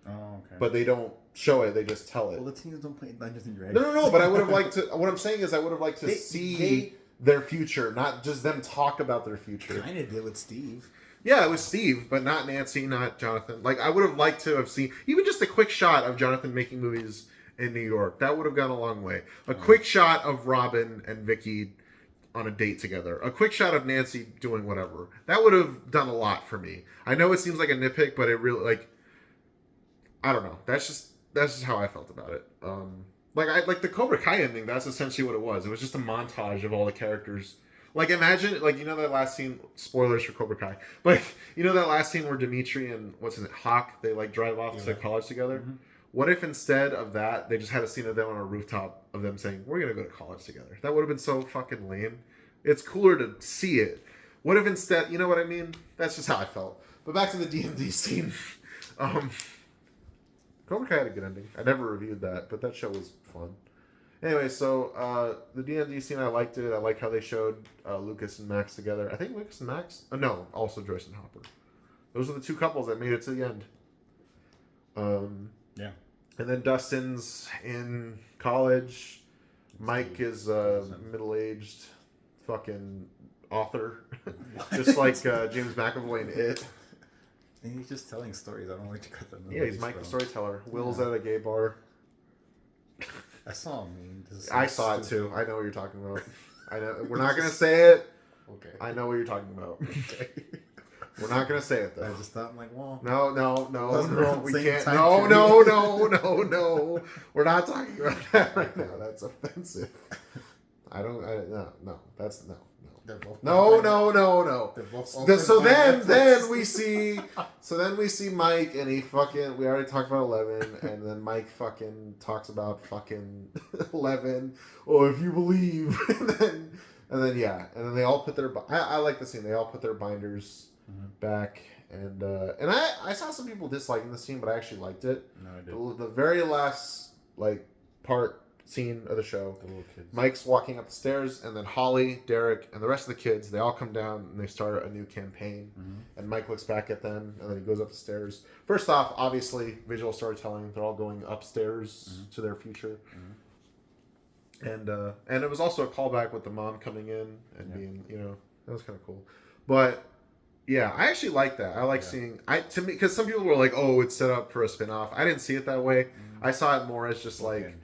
Oh, okay. But they don't show it; they just tell it. Well, the teens don't play Dungeons and Dragons. No. But I would have liked to. What I'm saying is, I would have liked to see their future, not just them talk about their future. Kind of did with Steve. Yeah, it was Steve, but not Nancy, not Jonathan. Like I would have liked to have seen even just a quick shot of Jonathan making movies in New York. That would have gone a long way. A quick shot of Robin and Vicky on a date together. A quick shot of Nancy doing whatever. That would have done a lot for me. I know it seems like a nitpick, but it really like I don't know. That's just how I felt about it. Like the Cobra Kai ending. That's essentially what it was. It was just a montage of all the characters. Like imagine, like you know that last scene. Spoilers for Cobra Kai, but you know that last scene where Dimitri and what's his name, Hawk, they like drive off to college together. Mm-hmm. What if instead of that, they just had a scene of them on a rooftop of them saying, "We're gonna go to college together"? That would have been so fucking lame. It's cooler to see it. What if instead, you know what I mean? That's just how I felt. But back to the D&D scene. Cobra Kai had a good ending. I never reviewed that, but that show was fun. Anyway, so the D&D scene, I liked it. I like how they showed Lucas and Max together. I think Lucas and Max? No, also Joyce and Hopper. Those are the two couples that made it to the end. Yeah. And then Dustin's in college. Mike is middle-aged fucking author. Just like James McAvoy in It. And he's just telling stories. I don't like to cut them. Yeah, he's Mike the storyteller. Will's at a gay bar. I saw a meme. I saw it too. I know what you're talking about. I know we're not gonna say it. Okay. I know what you're talking about. Okay. We're not gonna say it though. I just thought, I'm like, well. No. We can't. No. We're not talking about that right now. That's offensive. No. That's no. They're both No. They're both So then we see Mike and we already talked about 11, and then Mike fucking talks about fucking 11. Oh, if you believe, and then they all put their. I like the scene. They all put their binders back, and I saw some people disliking the scene, but I actually liked it. No, I did. The very last scene of the show. The little kids. Mike's walking up the stairs, and then Holly, Derek, and the rest of the kids, they all come down and they start a new campaign. Mm-hmm. And Mike looks back at them, and then he goes up the stairs. First off, obviously, visual storytelling. They're all going upstairs to their future. Mm-hmm. And it was also a callback with the mom coming in and being, that was kind of cool. But yeah, I actually like that. I like seeing because some people were like, "Oh, it's set up for a spinoff." I didn't see it that way. Mm-hmm. I saw it more as just like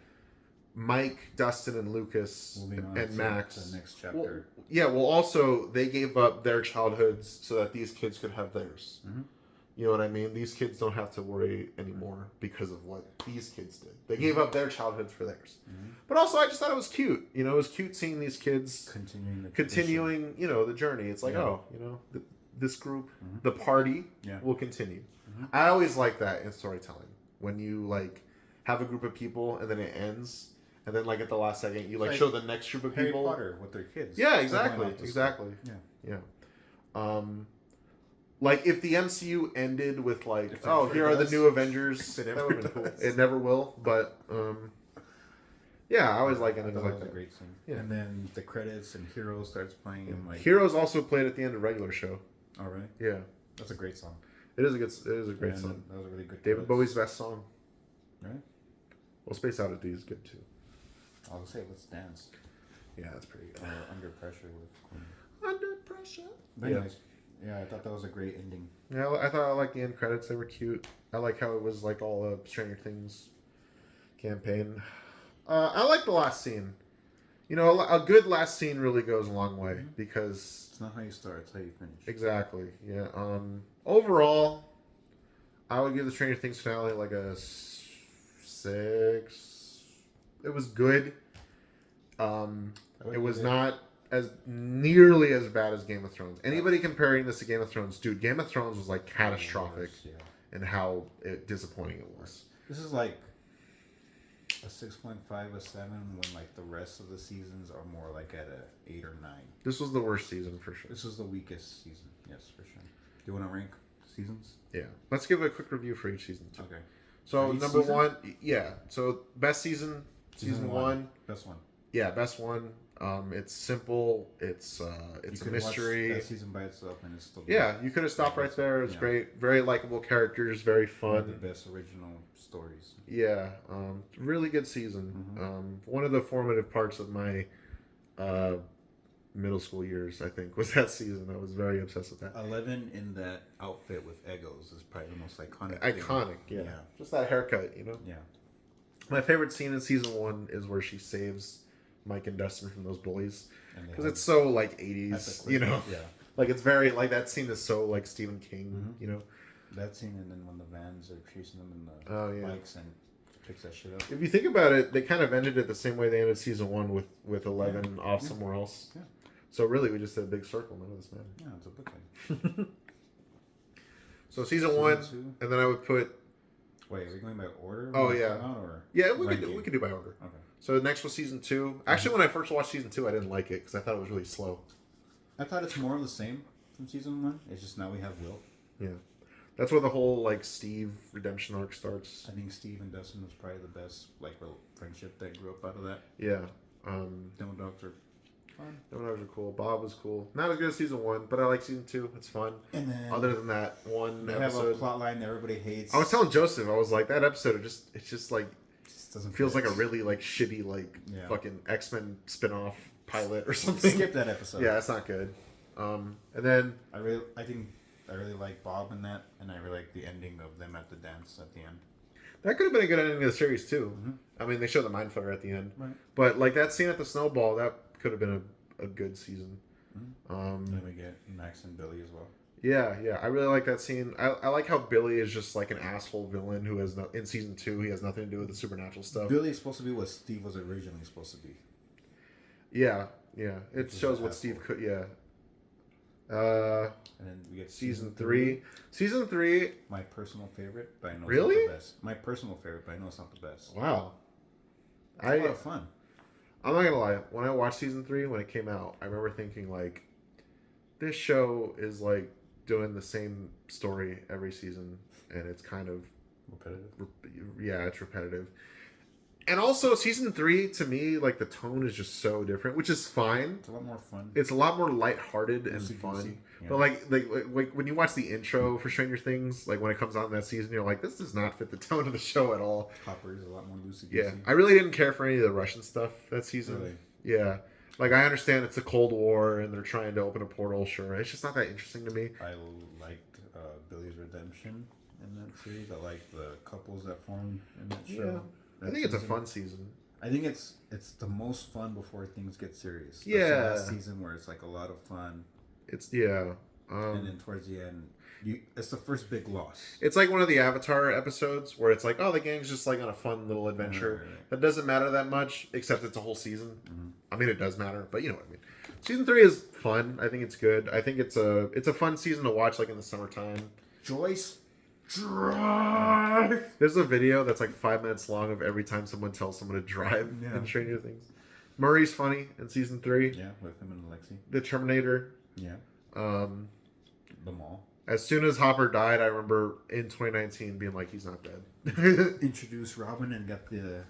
Mike, Dustin, and Lucas and Max. The next chapter. Well, also they gave up their childhoods so that these kids could have theirs. Mm-hmm. You know what I mean? These kids don't have to worry anymore because of what these kids did. They gave up their childhoods for theirs. Mm-hmm. But also, I just thought it was cute. It was cute seeing these kids continuing the journey. It's like, this group, the party will continue. Mm-hmm. I always like that in storytelling when you like have a group of people and then it ends. And then, like at the last second, you show the next group of people. Harry Potter with their kids. Yeah, exactly. Yeah. Like if the MCU ended with like, here are the new Avengers, that would have been cool. It never will, but I always like endings like that. Was a great scene. Yeah. And then the credits and Heroes starts playing. And like Heroes also played at the end of regular show. Oh really? Yeah. That's a great song. It is a great song. That was a really good. David Bowie's best song. Right. Well, Space Oddity is good too. I'll say Let's Dance. Yeah, that's pretty good. Under Pressure with Queen. Under Pressure. Very nice. Yeah, I thought that was a great ending. Yeah, I liked the end credits. They were cute. I like how it was like all a Stranger Things campaign. I like the last scene. A good last scene really goes a long way because it's not how you start; it's how you finish. Exactly. Yeah. Overall, I would give the Stranger Things finale like a 6. It was good. I It would was give not as nearly as bad as Game of Thrones. Anybody comparing this to Game of Thrones, dude, Game of Thrones was like catastrophic Yeah. in how disappointing it was. This is like a 6.5, a 7, when like the rest of the seasons are more like at a 8 or 9. This was the worst season for sure. This was the weakest season, yes, for sure. Do you want to rank seasons? Yeah. Let's give a quick review for each season too. Okay. So For each number season? one, yeah. So best season, season one. Best one. Yeah, best one. It's simple. It's a could mystery. watch that season by itself and it's still Yeah, you could have stopped right there. It was Yeah. great. Very likable characters. Very one of the fun. best original stories. Yeah, really good season. One of the formative parts of my middle school years, I think, was that season. I was very obsessed with that. 11 in that outfit with Eggos is probably the most iconic. Iconic, yeah. Just that haircut, you know. Yeah. My favorite scene in season one is where she saves Mike and Dustin from those bullies because it's so like 80s, you know. Yeah. Like it's very like that scene is so like Stephen King, you know. That scene, and then when the vans are chasing them in the bikes and picks that shit up. If you think about it, they kind of ended it the same way they ended season one with 11 off somewhere else. Yeah. So really, we just did a big circle. None of this mattered. Yeah, it's a bookend. So season one, two? and then I would put. Wait, are we going by order? Oh, when they yeah. come out, or Yeah, we ranking? could do by order. Okay. So next was season two. Actually, when I first watched season two, I didn't like it because I thought it was really slow. I thought it's more of the same from season one. It's just now we have Will. Yeah, that's where the whole like Steve redemption arc starts. I think Steve and Dustin was probably the best like real friendship that grew up out of that. Yeah. Demo Dogs are fun. Those were cool. Bob was cool. Not as good as season one, but I like season two. It's fun. And then Other than that one they have a episode, plot line that everybody hates. I was telling Joseph, I was like, that episode, it's just like It just doesn't feels fit. like a really like shitty like Yeah. fucking X-Men spin-off pilot or something. Skip that episode. Yeah, it's not good. And then I think I really like Bob in that, and I really like the ending of them at the dance at the end. that could have been a good ending of the series too. I mean, they show the mind flare at the end, Right. but like that scene at the snowball, that could have been a good season. Then we get Max and Billy as well. Yeah, I really like that scene. I like how Billy is just like an asshole villain who has in season two he has nothing to do with the supernatural stuff. Billy is supposed to be what Steve was originally supposed to be. Yeah, it Which is shows an what Steve asshole. could. Yeah. And then we get Season three. Season three. My personal favorite, but I know Really? it's not the best. My personal favorite, but I know it's not the best. Wow. It's a lot of fun. I'm not gonna lie. When I watched season three when it came out, I remember thinking like, this show is like doing the same story every season, and it's kind of Repetitive. it's repetitive. And also season three to me, like the tone is just so different, which is fine. It's a lot more fun. It's a lot more lighthearted and Loosey-goosey, fun. yeah. But like when you watch the intro for Stranger Things, like when it comes out in that season, you're like, this does not fit the tone of the show at all. Hopper is a lot more loosey Yeah, I really didn't care for any of the Russian stuff that season. Really? Yeah, like I understand it's a Cold War and they're trying to open a portal. Sure, it's just not that interesting to me. I liked Billy's redemption in that series. I liked the couples that formed in that show. I think it's a fun season. I think it's the most fun before things get serious. That's Yeah. the last season where it's like a lot of fun, It's and then towards the end, it's the first big loss. It's like one of the Avatar episodes where it's like, oh, the gang's just like on a fun little adventure. Right. That doesn't matter that much, except it's a whole season. Mm-hmm. I mean, it does matter, but you know what I mean. Season 3 is fun. I think it's good. I think it's a fun season to watch, like in the summertime. Joyce, drive. There's a video that's like 5 minutes long of every time someone tells someone to drive in Stranger Things. Murray's funny in season 3. Yeah, with him and Alexi. The Terminator. Yeah. The mall. As soon as Hopper died, I remember in 2019 being like, he's not dead. Introduce Robin and got the.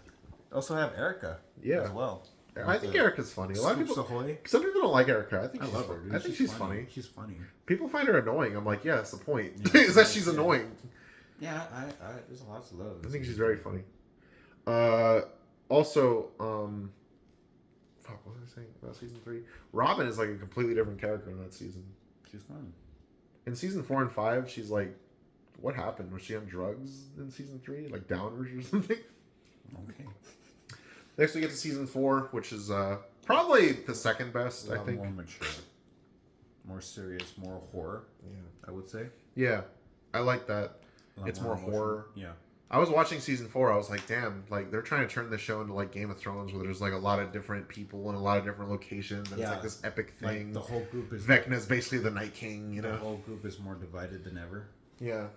Also have Erica. Yeah. As well. I think Erica's funny. A lot of people. Ahoy. Some people don't like Erica. I think I she's love her. fun. Dude. I think she's funny. She's funny. People find her annoying. I'm like, yeah, that's the point. Yeah, is that she's yeah. annoying. Yeah, I there's a lot to love. I think she's very funny. Also, fuck, what was I saying about season 3? Robin is like a completely different character in that season. She's fun. In season 4 and 5, she's like, what happened? Was she on drugs in season 3? Like downers or something? Okay. Next we get to season 4, which is probably the second best, A I lot think. more mature, more serious, more horror. Yeah. I would say. Yeah. I like that. A lot It's more emotional. horror. Yeah. I was watching season 4. I was like, damn, like they're trying to turn the show into like Game of Thrones, where there's like a lot of different people and a lot of different locations, and it's Yeah. like this epic Like thing. the whole group is Vecna's basically the Night King, you the know? whole group is more divided than ever, Yeah.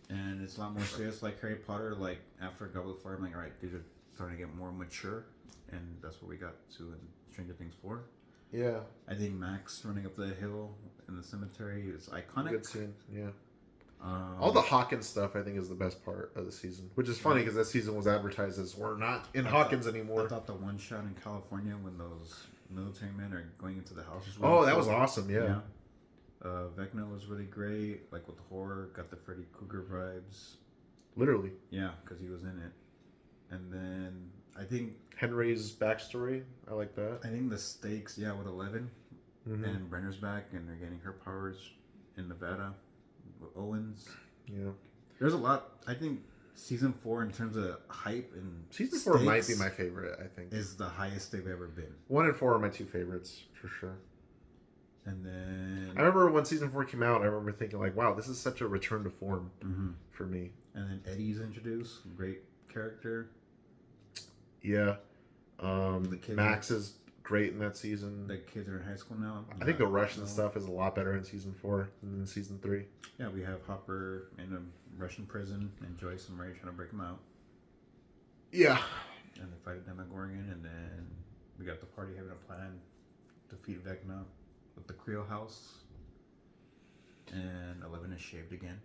and it's a lot more serious. Like Harry Potter, like after Goblet of Fire, I'm like, all right, these are starting to get more mature, and that's what we got to in Stranger Things 4. Yeah. I think Max running up the hill in the cemetery is iconic. Good scene. Yeah. All the Hawkins stuff, I think, is the best part of the season, which is funny because that season was advertised as we're not in Hawkins I anymore. thought the one shot in California when those military men are going into the house was Oh, that cool. was awesome. Yeah. Vecna was really great, like with the horror, got the Freddy Krueger vibes. Literally. Yeah, because he was in it. And then I think Henry's backstory, I like that. the stakes, with 11 Mm-hmm. and Brenner's back, and they're getting her powers in Nevada with Owens. Yeah. There's a lot. I think season 4, in terms of hype and Season 4 might stakes, be my favorite, I think. is the highest they've ever been. 1 and 4 are my two favorites, for sure. And then I remember when season 4 came out, I remember thinking, like, wow, this is such a return to form for me. And then Eddie's introduced, great character. Yeah. The kids Max is great in that season. The kids are in high school now. I think the Russian stuff is a lot better in season 4 than in season 3. Yeah, we have Hopper in a Russian prison, and Joyce and Ray trying to break him out. Yeah. And they fight Demogorgon, and then we got the party having a plan to defeat Vecna with the Creel house. And 11 is shaved again.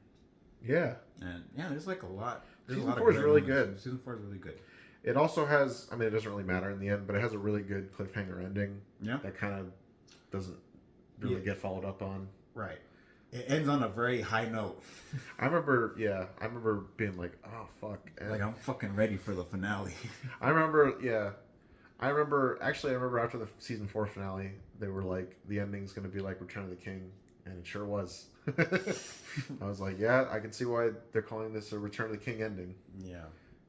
Yeah. And there's like a lot. There's Season a lot 4 is of really moments. good. Season 4 is really good. It also has, I mean, it doesn't really matter in the end, but it has a really good cliffhanger ending. Yeah. That kind of doesn't really get followed up on. Right. It ends on a very high note. I remember being like, oh, fuck. And Like, I'm fucking ready for the finale. I remember after the season 4 finale, they were like, the ending's going to be like Return of the King. And it sure was. I was like, yeah, I can see why they're calling this a Return of the King ending. Yeah.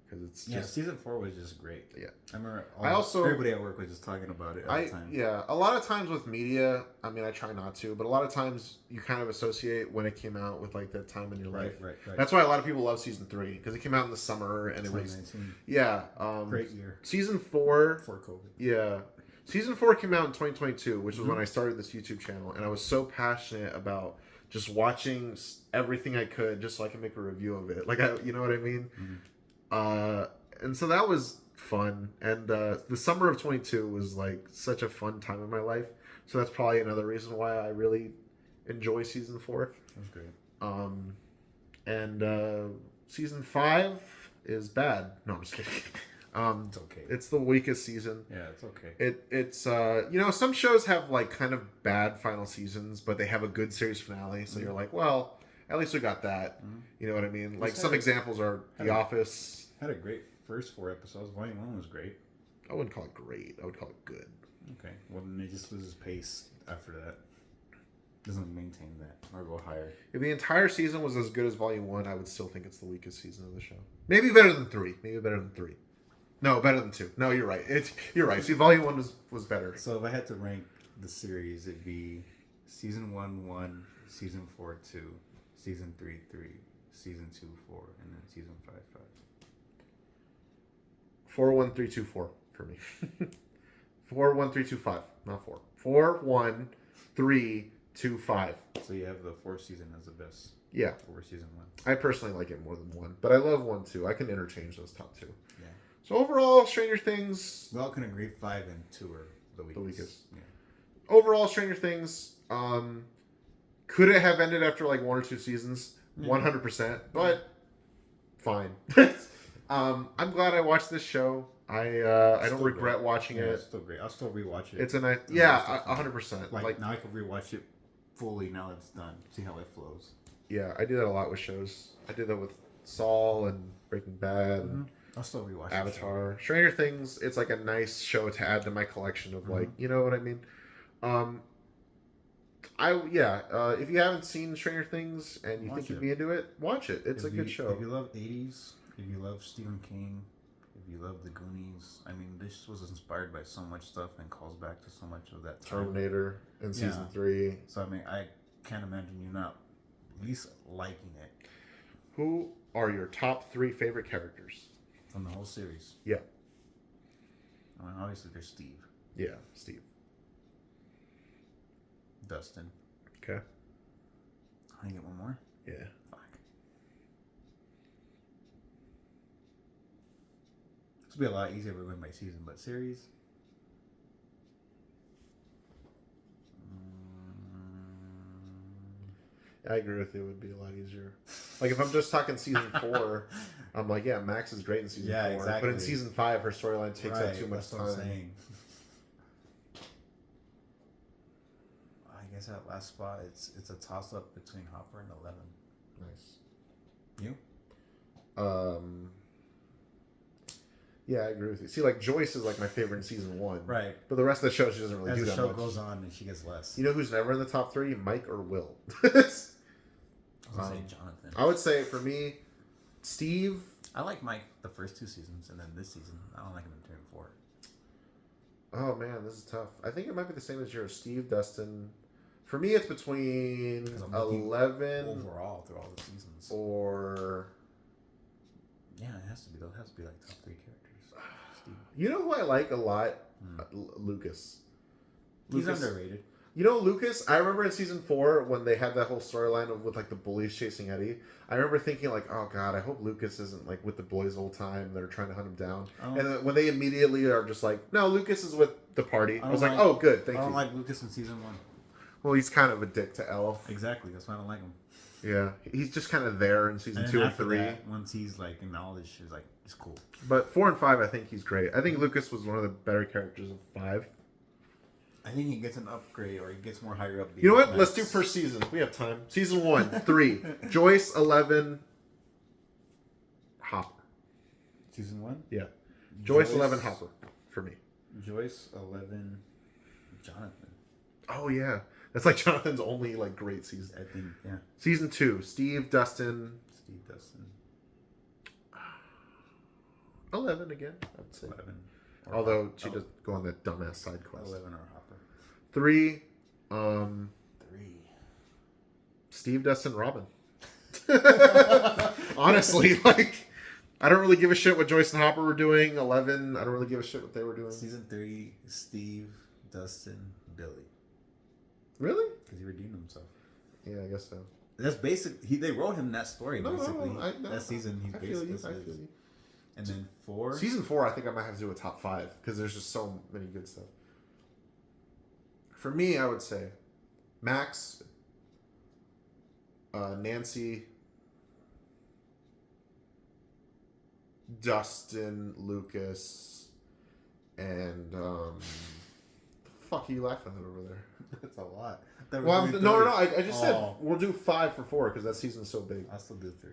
Because it's Yeah, just... season 4 was just great. Yeah. I remember everybody at work was just talking about it all the time. Yeah, a lot of times with media, I mean, I try not to, but a lot of times you kind of associate when it came out with like that time in your life. Right. That's why a lot of people love season 3 because it came out in the summer and it was 2019. Great year. Season 4 Before COVID. Yeah. Season 4 came out in 2022, which was when I started this YouTube channel, and I was so passionate about just watching everything I could just so I can make a review of it. Like, you know what I mean? And so that was fun. And the summer of 22 was like such a fun time in my life. So that's probably another reason why I really enjoy season 4. That was great. And season 5 is bad. No, I'm just kidding. It's okay. It's the weakest season. Yeah, it's okay. It's some shows have like kind of bad final seasons, but they have a good series finale. So you're like, well, at least we got that. You know what I mean? Like some examples are The Office. Had a great first 4 episodes. Volume 1 was great. I wouldn't call it great. I would call it good. Okay. Well, then it just loses pace after that. Doesn't maintain that or go higher. If the entire season was as good as Volume 1, I would still think it's the weakest season of the show. Maybe better than 3. No, better than 2. No, you're right. You're right. See, Volume 1 was better. So if I had to rank the series, it'd be Season 1, Season 4, 2, Season 3, 3, Season 2, 4, and then Season 5, 5. 4, 1, 3, 2, 4 for me. 4, 1, 3, 2, 5. Not 4. 4, 1, 3, 2, 5. So you have the 4th season as the best. Yeah. Over Season 1. I personally like it more than 1, but I love 1 too. I can interchange those top 2. Yeah. So overall, Stranger Things. We all can agree 5 and 2 are the weakest. Yeah. Overall, Stranger Things. Could it have ended after like 1 or 2 seasons? 100%. But fine. I'm glad I watched this show. I don't regret watching it. It's still great. I'll still rewatch it. It's a nice. 100%. Like now I can rewatch it fully now that it's done. See how it flows. Yeah, I do that a lot with shows. I did that with Saul and Breaking Bad and I'll still rewatch Avatar. Stranger Things, it's like a nice show to add to my collection of like, you know what I mean? If you haven't seen Stranger Things and you think you'd be into it, watch it. It's a good show. If you love 80s, if you love Stephen King, if you love The Goonies, I mean, this was inspired by so much stuff and calls back to so much of that time. Terminator in season 3. So, I mean, I can't imagine you not at least liking it. Who are your top 3 favorite characters? From the whole series. Yeah. I mean, obviously, there's Steve, Yeah, Steve. Dustin. Okay. I get one more. Yeah. Fuck. This would be a lot easier if we went by season, but series. I agree with you. It would be a lot easier. Like, if I'm just talking season 4, I'm like, yeah, Max is great in season 4. exactly. But in season 5, her storyline takes up too much that's what I'm time. saying. I guess at last spot, it's a toss up between Hopper and 11. Nice. You? Yeah, I agree with you. See, like, Joyce is like my favorite in season 1. Right. But the rest of the show, she doesn't really As do the that show much. goes on, and she gets less. You know who's never in the top 3? Mike or Will. I was gonna say Jonathan. I would say for me, Steve. I like Mike the first 2 seasons, and then this season, I don't like him in turn 4. Oh man, this is tough. I think it might be the same as yours. Steve, Dustin. For me, it's between 'Cause I'm looking 11 overall through all the seasons. or. Yeah, it has to be. Those has to be like top 3 characters. Steve. You know who I like a lot? Lucas. He's Lucas. underrated. You know Lucas? I remember in season 4 when they had that whole storyline of with like the bullies chasing Eddie. I remember thinking like, oh god, I hope Lucas isn't like with the boys the whole time. They're trying to hunt him down. Oh. And then when they immediately are just like, no, Lucas is with the party. I was like, like- oh good, thank I don't you. like Lucas in season 1. Well, he's kind of a dick to Elle. Exactly. That's why I don't like him. Yeah, he's just kind of there in season And 2 then and after 3. that, once he's like acknowledged, he's like, it's cool. But 4 and 5, I think he's great. I think Lucas was one of the better characters of 5. I think he gets an upgrade, or he gets more higher up. You know what? Let's do per season. We have time. Season 1, 3. Joyce, 11. Hopper. Season 1. Yeah. Joyce 11, Hopper. For me. Joyce 11. Jonathan. Oh, yeah. That's like Jonathan's only like great season. I think, yeah. Season 2, Steve, Dustin. Steve Dustin. 11 again, I would say. 11. Although she does go on that dumbass side quest. 11 or Hopper. 3, 3. Steve, Dustin, Robin. Honestly, like, I don't really give a shit what Joyce and Hopper were doing. 11, I don't really give a shit what they were doing. Season 3, Steve, Dustin, Billy. Really? Because he redeemed himself. Yeah, I guess so. That's basic. They wrote him that story, No, basically. no, that season, he's I feel basically. you. I feel you. And then 4. Season 4, I think I might have to do a top 5 because there's just so many good stuff. For me, I would say Max, Nancy, Dustin, Lucas, and the fuck are you laughing at over there? That's a lot. Well, no. I just said we'll do 5 for 4 because that season's so big. I'll still do 3.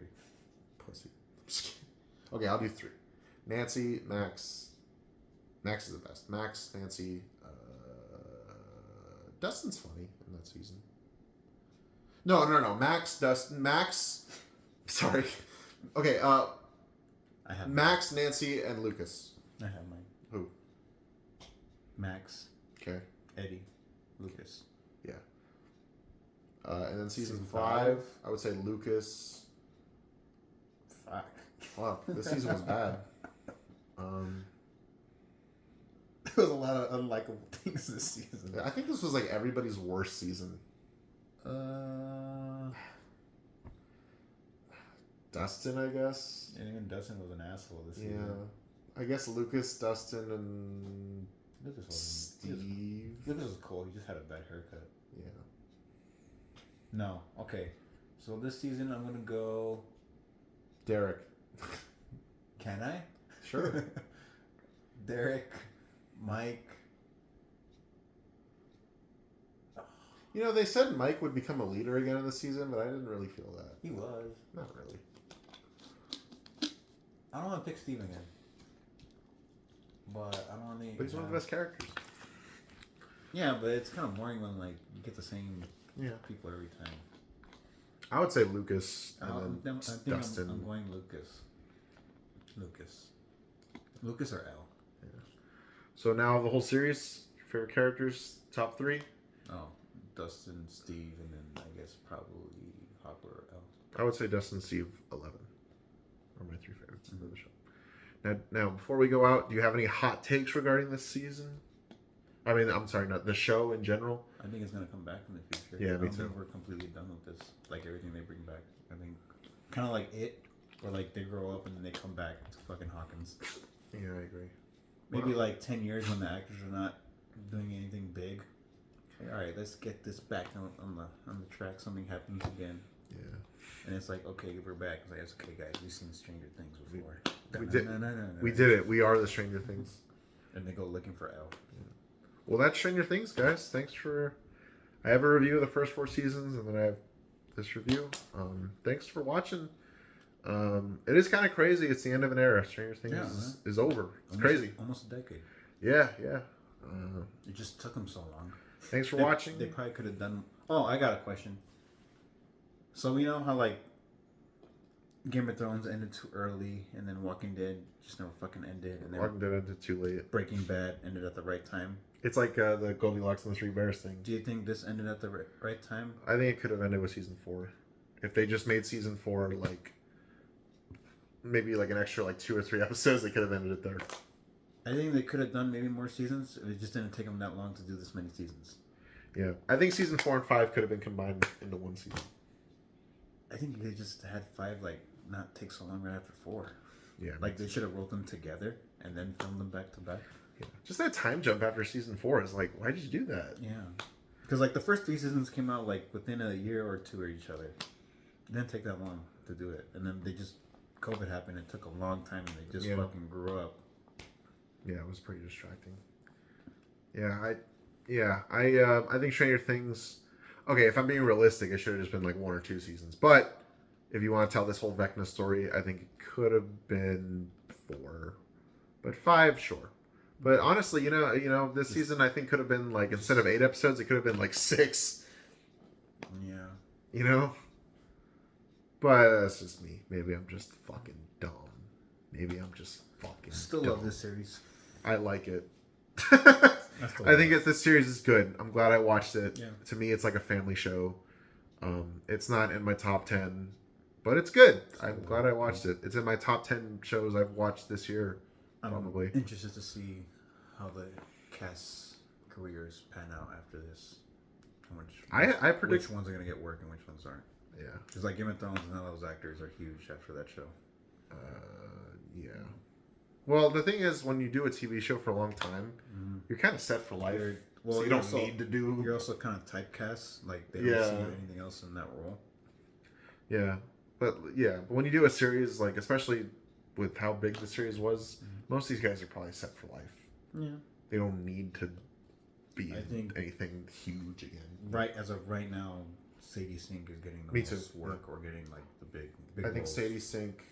Pussy. Just kidding. Okay, I'll do 3. Nancy, Max. Max is the best. Max, Nancy. Dustin's funny in that season. No. Max, Dustin, Max. Sorry. Okay. I have Max, Nancy, and Lucas. I have mine. Who? Max, Okay. Eddie, Lucas. Yeah. And then season Season 5, I would say Lucas. Fuck. Wow, this season was bad. There was a lot of unlikable things this season. I think this was like everybody's worst season. Dustin, I guess. And even Dustin was an asshole this Yeah. season. I guess Lucas, Dustin, and Lucas wasn't. Steve. Lucas was cool. He just had a bad haircut. Yeah. No. Okay. So this season I'm gonna go. Derek. Can I? Sure. Derek, Mike. You know, they said Mike would become a leader again in the season, but I didn't really feel that. He was. Not really. I don't want to pick Steve again. But I don't want to. But he's one of the best characters. Yeah, but it's kind of boring when like you get the same Yeah. people every time. I would say Lucas and I then think Dustin. I'm going Lucas or L. So now the whole series, your favorite characters, top 3? Oh, Dustin, Steve, and then I guess probably Hopper or L. I would say Dustin, Steve, 11 are my 3 favorites of the show. Now, before we go out, do you have any hot takes regarding this season? I mean, I'm sorry, not the show in general. I think it's gonna come back in the future. Yeah, I me don't too. think we're completely done with this. Like everything they bring back. I think kind of like it, or like they grow up and then they come back to fucking Hawkins. Yeah, I agree. Maybe like 10 years when the actors are not doing anything big. Like, all right, let's get this back on the track. Something happens again, Yeah. and it's like, okay, we're back. It's like, it's okay, guys. We've seen Stranger Things before. We did it. We are the Stranger Things. And they go looking for L. Well, that's Stranger Things, guys. Thanks for. I have a review of the first 4 seasons, and then I have this review. Thanks for watching. It is kind of crazy. It's the end of an era. Stranger Things is over. It's crazy. Almost a decade. Yeah. It just took them so long. Thanks for watching. They probably could have done. Oh, I got a question. So we know how like Game of Thrones ended too early, and then Walking Dead just never fucking ended, and then Walking Dead ended too late. Breaking Bad ended at the right time. It's like the Goldilocks and the Three Bears thing. Do you think this ended at the right time? I think it could have ended with season 4. If they just made season 4 like maybe like an extra like 2 or 3 episodes, they could have ended it there. I think they could have done maybe more seasons. It just didn't take them that long to do this many seasons. Yeah, I think season 4 and 5 could have been combined into one season. I think they just had 5 like not take so long right after 4. Yeah, Like they should have wrote them together and then filmed them back to back. yeah. Just that time jump after season 4 is like, why did you do that? Yeah, because like the first 3 seasons came out like within a year or 2 of each other. It didn't take that long to do it, and then they just COVID happened. It took a long time, and they just fucking grew up. Yeah, it was pretty distracting. I think Stranger Things. Okay, if I'm being realistic, it should have just been like 1 or 2 seasons. But if you want to tell this whole Vecna story, I think it could have been 4, but 5, sure. But honestly, you know, this season I think could have been like instead of 8 episodes, it could have been like 6. Yeah. You know. But that's just me. Maybe I'm just fucking dumb. Maybe I'm just fucking. Still dumb. love this series. I like it. I I think this series is good. I'm glad I watched it. Yeah. To me, it's like a family show. It's not in my top 10, but it's good. I'm glad I watched it. It's in my top 10 shows I've watched this year. Probably. I'm interested to see how the cast careers pan out after this. I predict which ones are gonna get work and which ones aren't. Yeah. Because like Game of Thrones, none of those actors are huge after that show. Yeah. Well, the thing is, when you do a TV show for a long time, you're kind of set for life. So you don't need to do. You're also kind of typecast. Like they don't see anything else in that role. Yeah, but when you do a series, like especially with how big the series was, most of these guys are probably set for life. Yeah. They don't need to be I think anything huge again. Right as of right now, Sadie Sink is getting the most work or getting like the big I think roles. Sadie Sink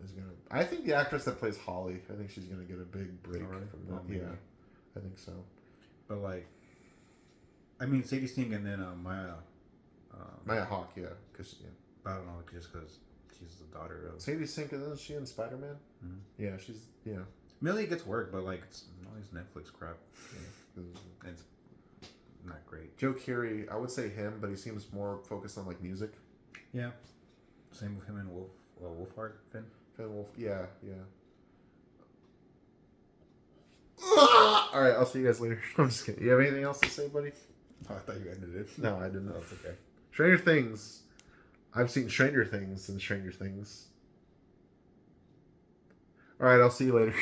is gonna. I think the actress that plays Holly, I think she's gonna get a big break from that. Maybe. Yeah, I think so. But like, I mean Sadie Sink and then Maya. Maya Hawke, yeah, because I don't know, just because she's the daughter of Sadie Sink, isn't she in Spider-Man? Mhm. Yeah, she's Millie gets work, but like it's all these Netflix crap. Yeah. It's not great. Joe Keery, I would say him, but he seems more focused on like music. Yeah. Same with him and Wolfhard, Finn. Finn Wolf, yeah. All right, I'll see you guys later. I'm just kidding. You have anything else to say, buddy? Oh, I thought you ended it. No, I didn't. No, it's okay. Stranger Things. I've seen Stranger Things and Stranger Things. All right, I'll see you later.